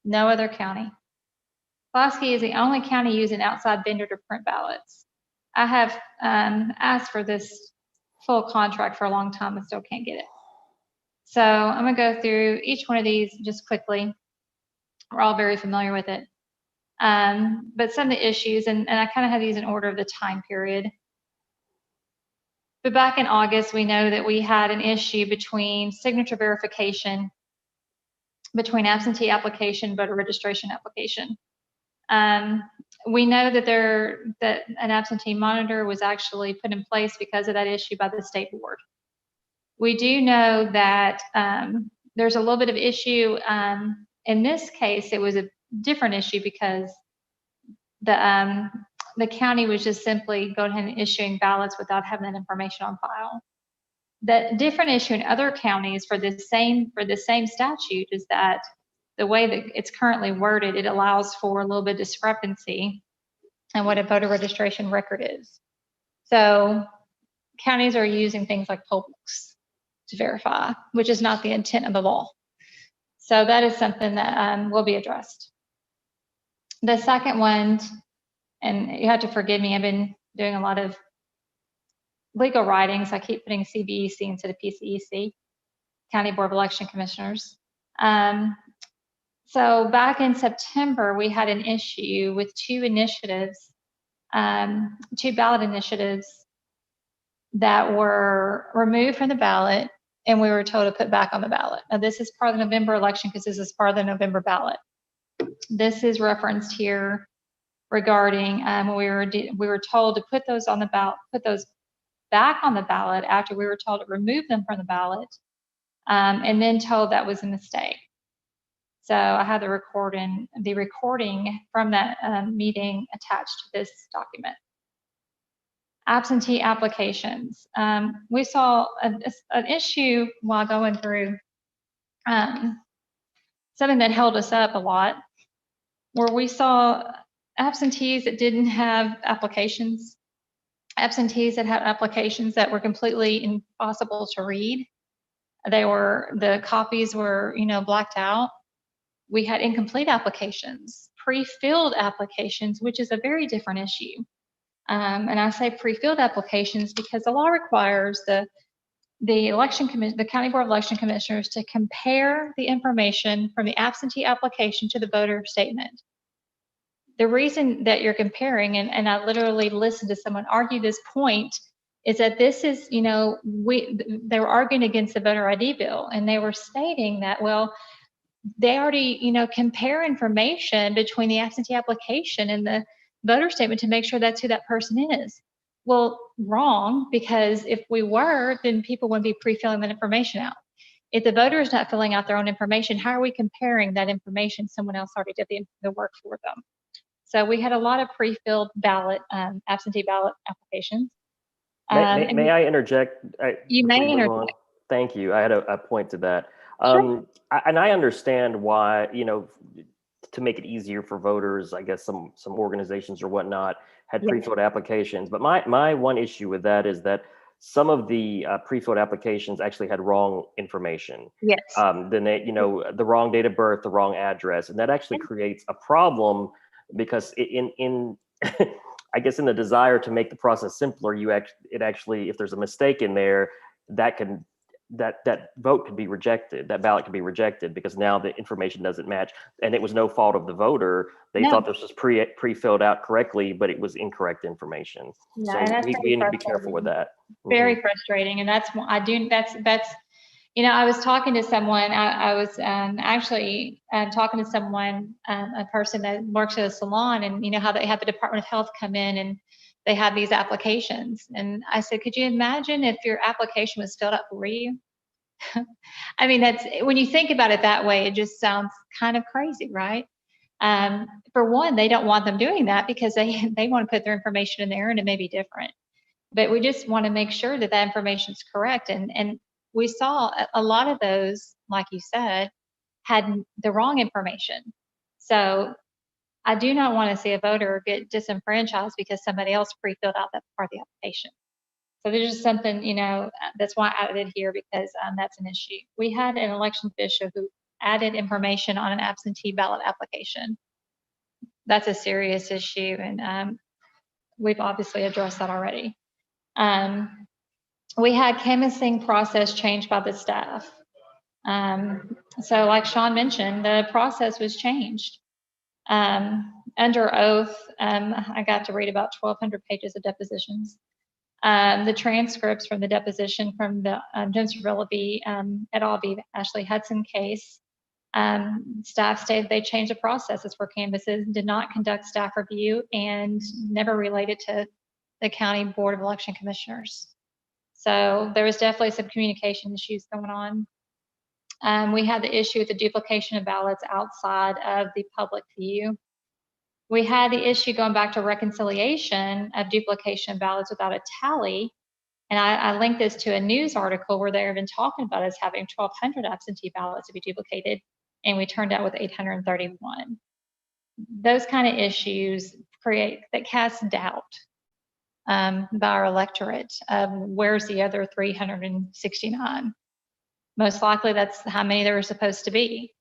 No other county. Pulaski is the only county using outside vendor to print ballots. I have asked for this full contract for a long time and still can't get it. So I'm gonna go through each one of these just quickly. We're all very familiar with it. But some of the issues, and I kind of have these in order of the time period. But back in August, we know that we had an issue between signature verification, between absentee application, voter registration application. We know that that an absentee monitor was actually put in place because of that issue by the state board. We do know that there's a little bit of issue. In this case, it was a different issue because the county was just simply going ahead and issuing ballots without having that information on file. The different issue in other counties for the same statute is that the way that it's currently worded, it allows for a little bit of discrepancy in what a voter registration record is. So counties are using things like poll books to verify, which is not the intent of the law. So that is something that will be addressed. The second one, and you have to forgive me, I've been doing a lot of legal writings. I keep putting CBEC instead of PCEC, County Board of Election Commissioners. So back in September, we had an issue with two initiatives, two ballot initiatives that were removed from the ballot, and we were told to put back on the ballot. Now, this is part of the November election because this is part of the November ballot. This is referenced here regarding we were told to put those on the ballot, put those back on the ballot after we were told to remove them from the ballot, and then told that was a mistake. So I have the recording from that meeting attached to this document. Absentee applications. We saw an issue while going through something that held us up a lot, where we saw absentees that didn't have applications, absentees that had applications that were completely impossible to read. The copies were, blacked out. We had incomplete applications, pre-filled applications, which is a very different issue. And I say pre-filled applications because the law requires the County Board of Election Commissioners to compare the information from the absentee application to the voter statement. The reason that you're comparing, and I literally listened to someone argue this point, is that this is, they were arguing against the voter ID bill, and they were stating that, well, they already, compare information between the absentee application and the voter statement to make sure that's who that person is. Well, wrong, because if we were, then people wouldn't be pre-filling that information out. If the voter is not filling out their own information, how are we comparing that information? Someone else already did the work for them. So we had a lot of pre-filled absentee ballot applications. May I interject? You may interject. Thank you. I had a point to that. Sure. And I understand why, to make it easier for voters, I guess some organizations or whatnot had pre-filled applications. But my one issue with that is that some of the pre-filled applications actually had wrong information. Yes. The wrong date of birth, the wrong address, and that actually creates a problem because in I guess in the desire to make the process simpler, if there's a mistake in there, that vote could be rejected, that ballot could be rejected because now the information doesn't match, and it was no fault of the voter. They thought this was pre-filled out correctly, but it was incorrect information. Yeah, so and that's we need to be careful with that. Very frustrating, and that's I was talking to someone. I was actually talking to someone, a person that works at a salon, and how they have the Department of Health come in and they have these applications. And I said, could you imagine if your application was filled out for you? I mean, that's when you think about it that way, it just sounds kind of crazy, right? For one, they don't want them doing that because they want to put their information in there and it may be different. But we just want to make sure that that information is correct. And we saw a lot of those, like you said, had the wrong information. So I do not want to see a voter get disenfranchised because somebody else pre-filled out that part of the application. So there's just something, that's why I added it here because that's an issue. We had an election official who added information on an absentee ballot application. That's a serious issue, and we've obviously addressed that already. We had canvassing process changed by the staff. So like Sean mentioned, the process was changed. Under oath, I got to read about 1,200 pages of depositions. The transcripts from the deposition from the Jacksonville et al. V. Ashley Hudson case, staff stated they changed the processes for canvasses, did not conduct staff review, and never related to the County Board of Election Commissioners. So there was definitely some communication issues going on. We had the issue with the duplication of ballots outside of the public view. We had the issue going back to reconciliation of duplication of ballots without a tally. And I linked this to a news article where they've been talking about us having 1,200 absentee ballots to be duplicated, and we turned out with 831. Those kind of issues that cast doubt by our electorate of where's the other 369. Most likely that's how many there were supposed to be.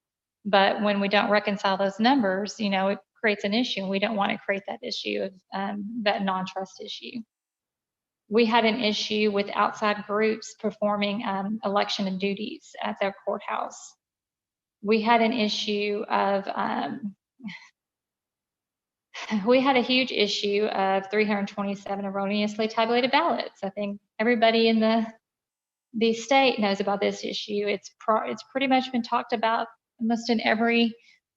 But when we don't reconcile those numbers, it creates an issue, and we don't want to create that issue of that non-trust issue. We had an issue with outside groups performing election duties at their courthouse. We had an issue of we had a huge issue of 327 erroneously tabulated ballots. I think everybody in the state knows about this issue. It's pretty much been talked about almost in every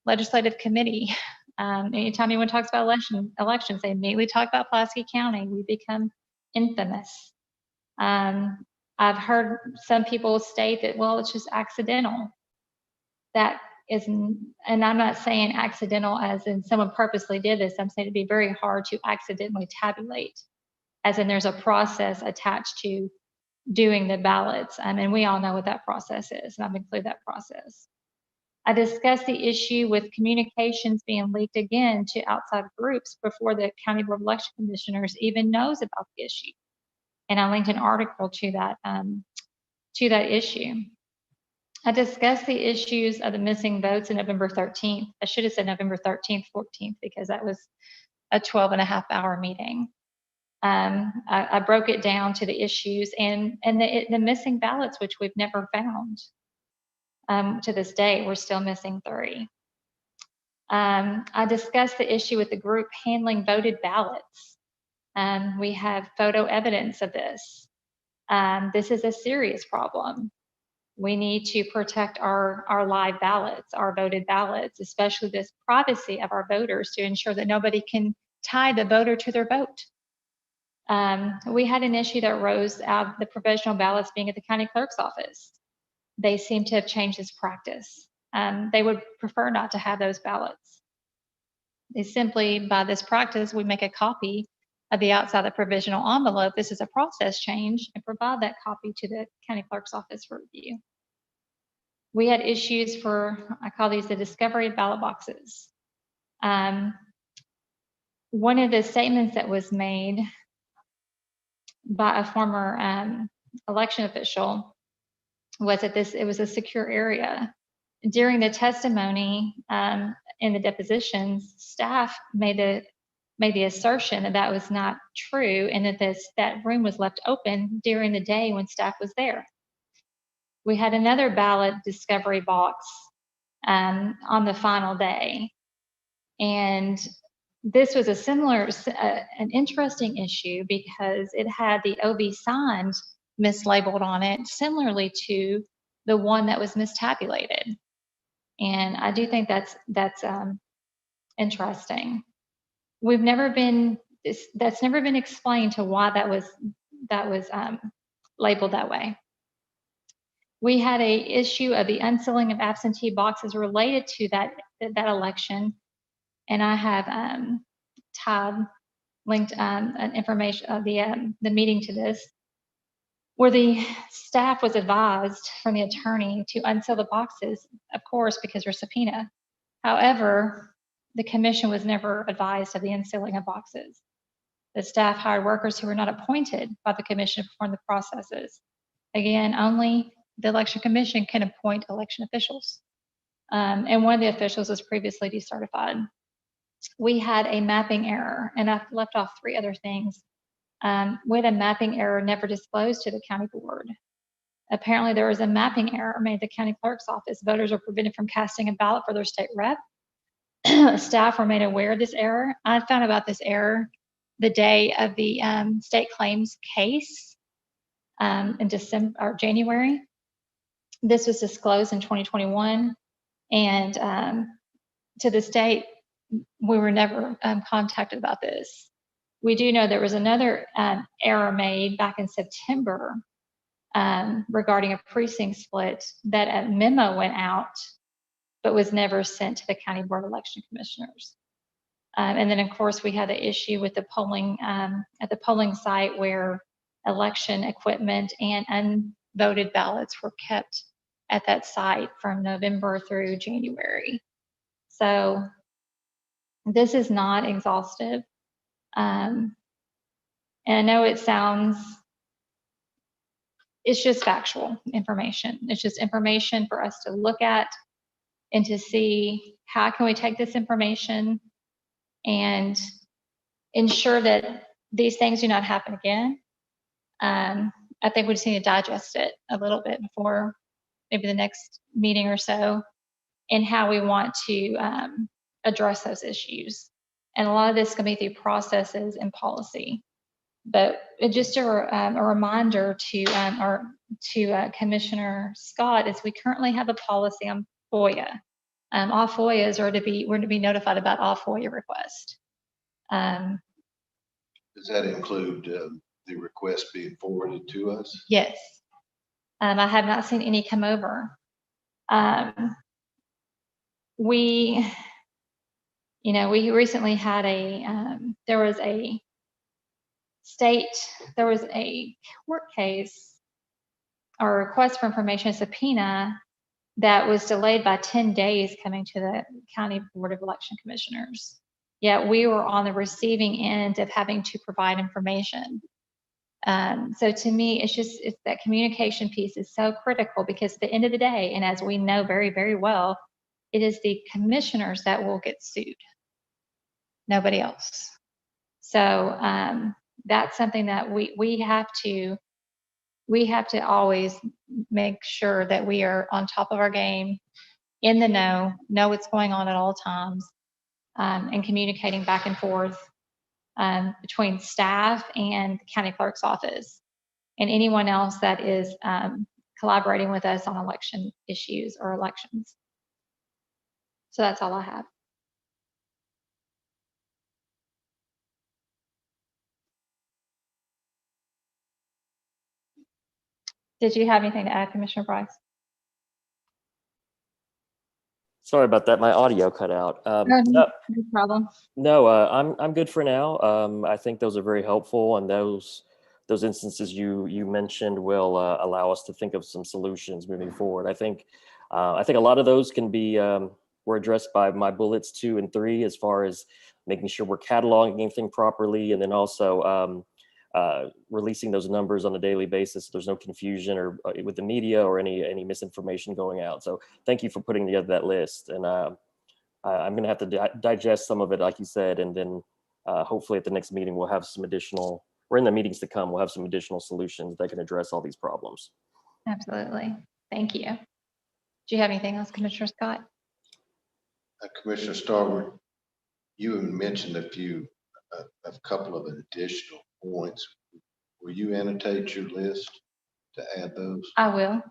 legislative committee. Anytime anyone talks about elections, they immediately talk about Pulaski County. We become infamous. I've heard some people state that, well, it's just accidental. That isn't, and I'm not saying accidental as in someone purposely did this. I'm saying it'd be very hard to accidentally tabulate, as in there's a process attached to doing the ballots. And we all know what that process is, and I've included that process. I discussed the issue with communications being leaked again to outside groups before the County Board of Election Commissioners even knows about the issue. And I linked an article to that issue. I discussed the issues of the missing votes on November 13th. I should have said November 13th, 14th, because that was a 12.5-hour meeting. I broke it down to the issues and the missing ballots, which we've never found. To this day, we're still missing 3. I discussed the issue with the group handling voted ballots. We have photo evidence of this. This is a serious problem. We need to protect our live ballots, our voted ballots, especially this privacy of our voters, to ensure that nobody can tie the voter to their vote. We had an issue that arose out of the provisional ballots being at the county clerk's office. They seem to have changed this practice. They would prefer not to have those ballots. They simply, by this practice, we make a copy of the outside of the provisional envelope. This is a process change, and provide that copy to the county clerk's office for review. We had issues for, I call these the discovery of ballot boxes. One of the statements that was made by a former election official was that it was a secure area. During the testimony in the depositions, staff made the assertion that that was not true and that that room was left open during the day when staff was there. We had another ballot discovery box on the final day, and this was an interesting issue because it had the OV signed mislabeled on it, similarly to the one that was mistabulated. And I do think that's interesting. That's never been explained to why that was labeled that way. We had a issue of the unsealing of absentee boxes related to that election, and I have linked an information of the meeting to this, where the staff was advised from the attorney to unseal the boxes, of course, because they're subpoena. However, the commission was never advised of the unsealing of boxes. The staff hired workers who were not appointed by the commission to perform the processes. Again, only the election commission can appoint election officials. And one of the officials was previously decertified. We had a mapping error, and I've left off 3 other things. We had a mapping error never disclosed to the county board. Apparently there was a mapping error made at the county clerk's office. Voters were prevented from casting a ballot for their state rep. Staff were made aware of this error. I found about this error the day of the state claims case in December or January. This was disclosed in 2021, and to this date, we were never contacted about this. We do know there was another error made back in September regarding a precinct split, that a memo went out but was never sent to the county board of election commissioners. And then, of course, we had the issue with the polling at the polling site where election equipment and unvoted ballots were kept at that site from November through January. So this is not exhaustive. And I know it's just factual information. It's just information for us to look at and to see how can we take this information and ensure that these things do not happen again. I think we just need to digest it a little bit before maybe the next meeting or so, and how we want to address those issues. And a lot of this is going to be through processes and policy. But just a reminder to Commissioner Scott is we currently have a policy on FOIA. All FOIAs we're to be notified about all FOIA requests. Does that include the request being forwarded to us? Yes. I have not seen any come over. We recently had there was a court case or request for information, subpoena, that was delayed by 10 days coming to the County Board of Election Commissioners. Yet we were on the receiving end of having to provide information. So to me, it's that communication piece is so critical, because at the end of the day, and as we know very, very well, it is the commissioners that will get sued, nobody else. So that's something that we have to always make sure that we are on top of our game, in the know what's going on at all times, and communicating back and forth between staff and the county clerk's office and anyone else that is collaborating with us on election issues or elections. So that's all I have. Did you have anything to add, Commissioner Price? Sorry about that. My audio cut out. No problem. No, I'm good for now. I think those are very helpful, and those instances you mentioned will allow us to think of some solutions moving forward. I think a lot of those can be were addressed by my bullets 2 and 3, as far as making sure we're cataloging anything properly, and then also releasing those numbers on a daily basis. So there's no confusion or with the media or any misinformation going out. So thank you for putting together that list. And I'm going to have to digest some of it, like you said, and then hopefully at the next meeting we'll have some additional, or in the meetings to come, we'll have some additional solutions that can address all these problems. Absolutely. Thank you. Do you have anything else, Commissioner Scott? Commissioner Starwood, you mentioned a couple of additional points. Will you annotate your list to add those? I will.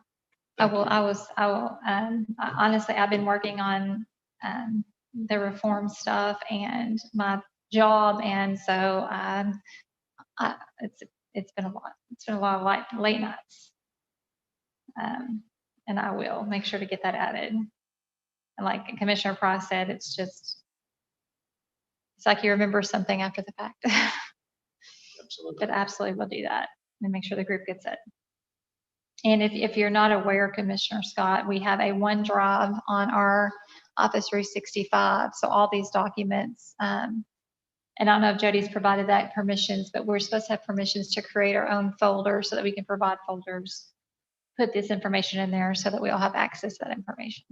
Thank you. I will. Honestly, I've been working on the reform stuff and my job, and so it's been a lot. It's been a lot of late nights, and I will make sure to get that added. And like Commissioner Price said, it's like you remember something after the fact. Absolutely. But absolutely will do that and make sure the group gets it. And if you're not aware, Commissioner Scott, we have a OneDrive on our Office 365. So all these documents, and I don't know if Jody's provided that permissions, but we're supposed to have permissions to create our own folders so that we can provide folders, put this information in there so that we all have access to that information.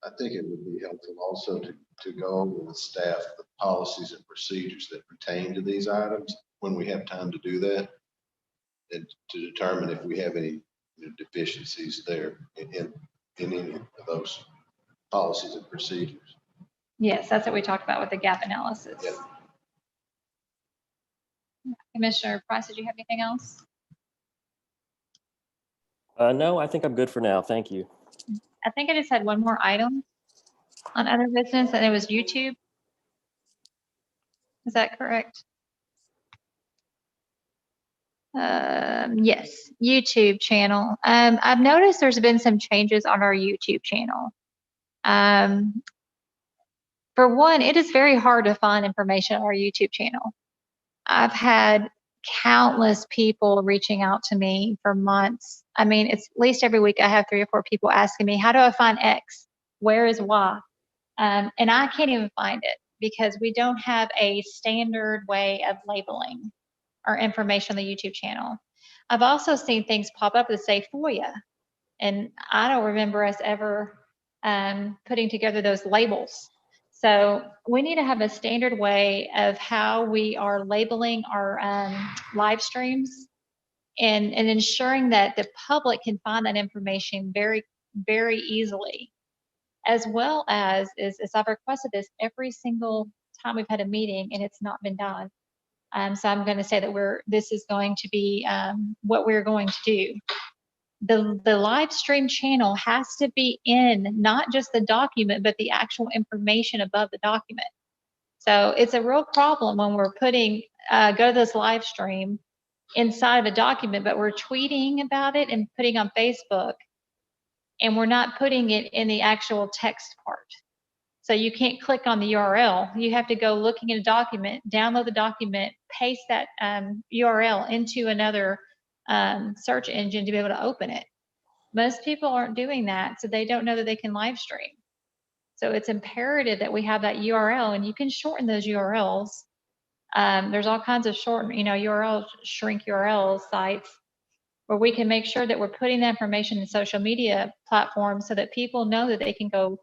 I think it would be helpful also to go over with staff the policies and procedures that pertain to these items when we have time to do that, and to determine if we have any deficiencies there in any of those policies and procedures. Yes, that's what we talked about with the gap analysis. Yep. Commissioner Price, did you have anything else? No, I think I'm good for now. Thank you. I think I just had one more item on other business, and it was YouTube. Is that correct? Yes, YouTube channel. I've noticed there's been some changes on our YouTube channel. For one, it is very hard to find information on our YouTube channel. I've had countless people reaching out to me for months. I mean, it's at least every week I have 3 or 4 people asking me, how do I find X? Where is Y? And I can't even find it because we don't have a standard way of labeling our information on the YouTube channel. I've also seen things pop up that say FOIA, and I don't remember us ever putting together those labels. So we need to have a standard way of how we are labeling our live streams and ensuring that the public can find that information very, very easily, as well as I've requested this every single time we've had a meeting and it's not been done. So I'm going to say that this is going to be what we're going to do. The live stream channel has to be in not just the document, but the actual information above the document. So it's a real problem when we're putting, go to this live stream inside of a document, but we're tweeting about it and putting on Facebook, and we're not putting it in the actual text part. So you can't click on the URL. You have to go looking at a document, download the document, paste that URL into another search engine to be able to open it. Most people aren't doing that, so they don't know that they can live stream. So it's imperative that we have that URL, and you can shorten those URLs. There's all kinds of URL shrink URL sites where we can make sure that we're putting the information in social media platforms so that people know that they can go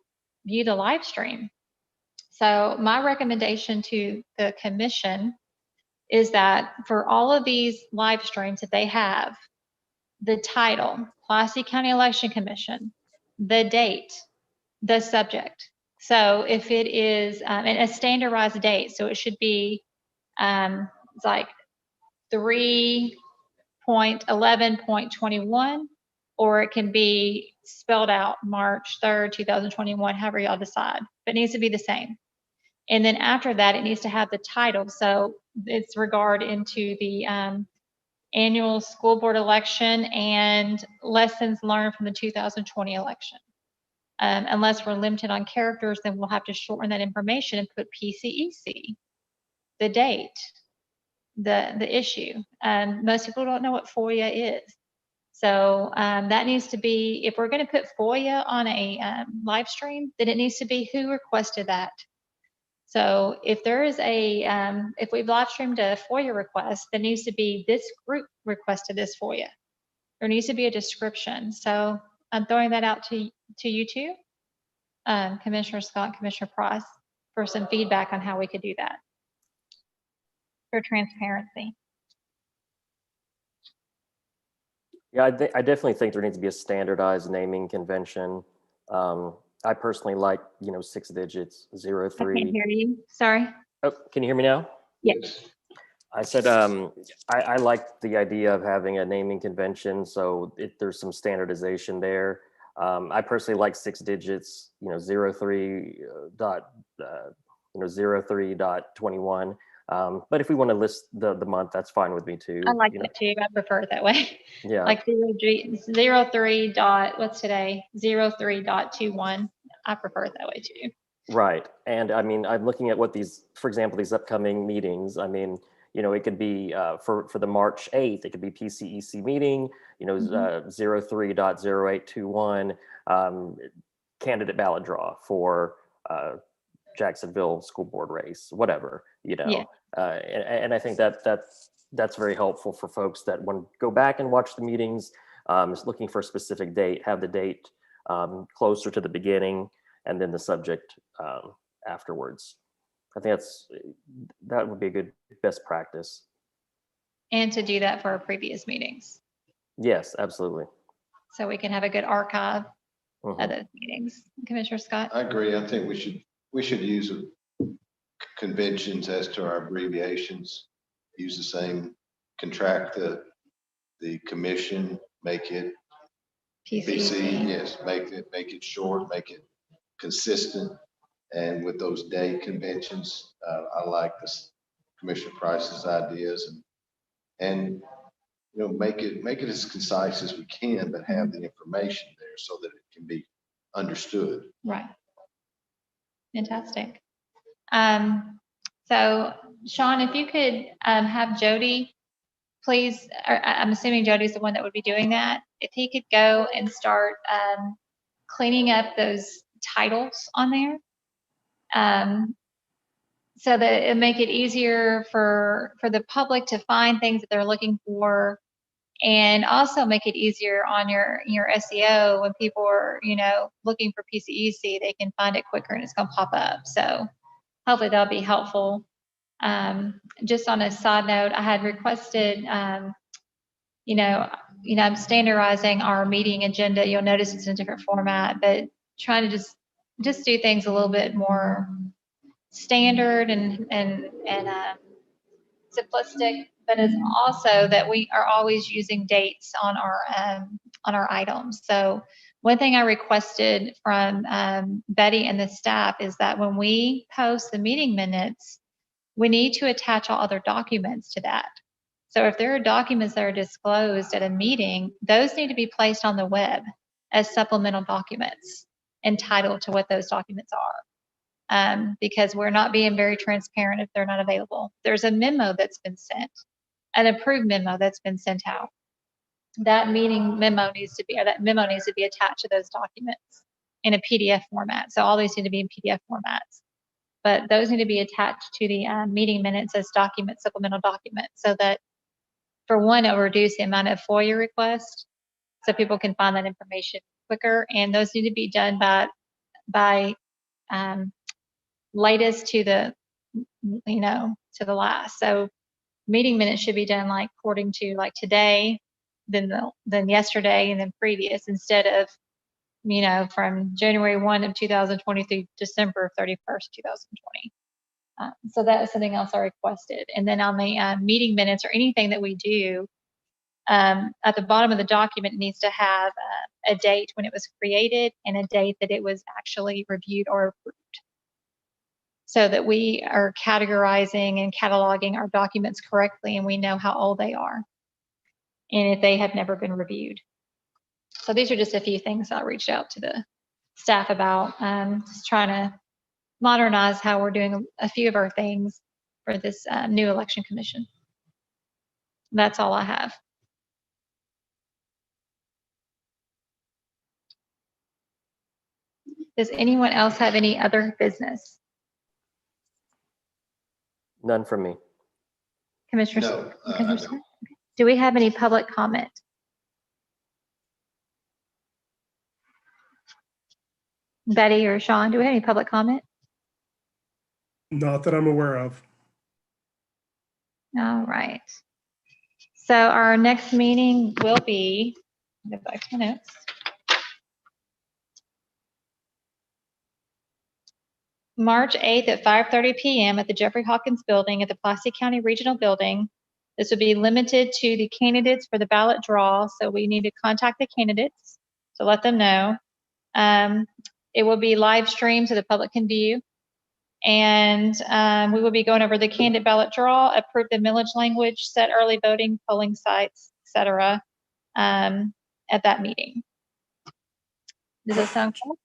view the live stream. So my recommendation to the commission is that for all of these live streams that they have, the title, Pulaski County Election Commission, the date, the subject. So if it is a standardized date, so it should be like 3.11.21, or it can be spelled out March 3rd, 2021, however y'all decide, but it needs to be the same. And then after that, it needs to have the title. So it's regard into the annual school board election and lessons learned from the 2020 election. Unless we're limited on characters, then we'll have to shorten that information and put PCEC, the date, the issue. Most people don't know what FOIA is. So that needs to be, if we're going to put FOIA on a live stream, then it needs to be who requested that. So if there is if we've live streamed a FOIA request, there needs to be this group requested this FOIA. There needs to be a description. So I'm throwing that out to you two, Commissioner Scott, Commissioner Price, for some feedback on how we could do that for transparency. Yeah, I definitely think there needs to be a standardized naming convention. I personally like, 6 digits, 0, I 3. can't hear you. Sorry. Oh, can you hear me now? Yes. I said, I like the idea of having a naming convention, so there's some standardization there. I personally like 6 digits, 03.21. But if we want to list the month, that's fine with me too. I like that too. I prefer it that way. Yeah. Like 03 dot, what's today? 03.21. I prefer it that way too. Right. And I mean, I'm looking at what for example, these upcoming meetings, I mean, it could be for the March 8th, it could be PCEC meeting, 03.0821, candidate ballot draw for Jacksonville school board race, whatever, Yeah. And I think that's very helpful for folks that want to go back and watch the meetings, is looking for a specific date, have the date closer to the beginning, and then the subject afterwards. I think that would be a good best practice. And to do that for our previous meetings. Yes, absolutely. So we can have a good archive Mhm. of those meetings. Commissioner Scott? I agree. I think we should use conventions as to our abbreviations. Use the same, contract the commission, make it PC, yes, make it short, make it consistent. And with those day conventions, I like this Commissioner Price's ideas and make it as concise as we can, but have the information there so that it can be understood. Right. Fantastic. So Sean, if you could have Jody, please, I'm assuming Jody's the one that would be doing that. If he could go and start cleaning up those titles on there, so that it make it easier for the public to find things that they're looking for, and also make it easier on your SEO when people are looking for PCEC, they can find it quicker and it's going to pop up. So hopefully that'll be helpful. Just on a side note, I had requested, I'm standardizing our meeting agenda. You'll notice it's in a different format, but trying to just do things a little bit more standard and simplistic, but it's also that we are always using dates on our items. So one thing I requested from Betty and the staff is that when we post the meeting minutes, we need to attach all other documents to that. So if there are documents that are disclosed at a meeting, those need to be placed on the web as supplemental documents entitled to what those documents are. Because we're not being very transparent if they're not available. There's a memo that's been sent, an approved memo that's been sent out. That memo needs to be attached to those documents in a PDF format. So all these need to be in PDF formats, but those need to be attached to the meeting minutes as documents, supplemental documents, so that for one, it'll reduce the amount of FOIA requests so people can find that information quicker. And those need to be done by latest to the last. So meeting minutes should be done like according to like today, then yesterday, and then previous, instead of from January 1 of 2020 through December 31st, 2020. So that is something else I requested. And then on the meeting minutes or anything that we do, at the bottom of the document, it needs to have a date when it was created and a date that it was actually reviewed or approved, so that we are categorizing and cataloging our documents correctly and we know how old they are and if they have never been reviewed. So these are just a few things I reached out to the staff about, just trying to modernize how we're doing a few of our things for this new election commission. That's all I have. Does anyone else have any other business? None from me. Commissioner? No, I Commissioner don't. Scott? Okay. Do we have any public comment? Betty or Sean, do we have any public comment? Not that I'm aware of. All right. So our next meeting will be, go back to my notes. March 8th at 5:30 PM at the Jeffrey Hawkins Building at the Pulaski County Regional Building. This would be limited to the candidates for the ballot draw, so we need to contact the candidates to let them know. It will be live streamed so the public can view. And we will be going over the candidate ballot draw, approve the millage language, set early voting, polling sites, et cetera, at that meeting. Does that sound cool?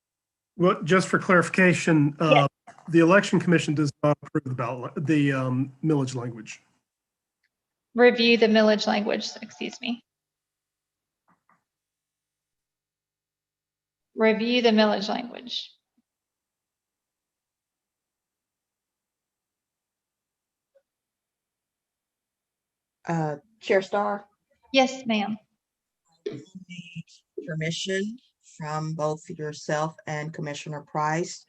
Well, just for clarification, Yes. the election commission does not approve the ballot, the millage language. Review the millage language, excuse me. Review the millage language. Chair Star, Yes, ma'am. need permission from both yourself and Commissioner Price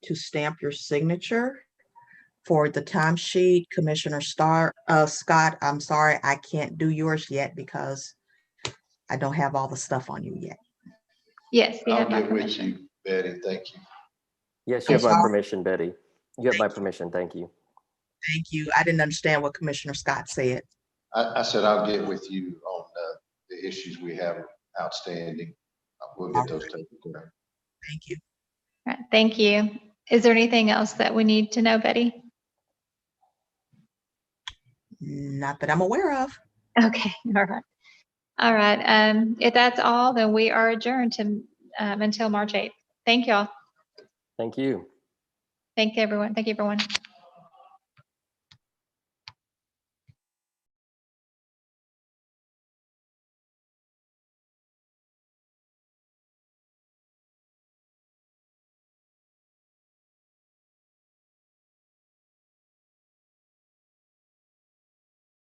to stamp your signature for the timesheet. Commissioner Scott, I'm sorry, I can't do yours yet because I don't have all the stuff on you yet. Yes, you I'll have my get with permission. you, Betty. Thank you. Yes, you have my sorry. permission, Betty. You have my permission. Thank you. Thank you. I didn't understand what Commissioner Scott said. I said I'll get with you on the issues we have outstanding. We'll get those taken care of. Thank you. All right, thank you. Is there anything else that we need to know, Betty? Not that I'm aware of. Okay, all right. All right, if that's all, then we are adjourned to, until March 8th. Thank y'all. Thank you. Thank everyone. Thank you, everyone.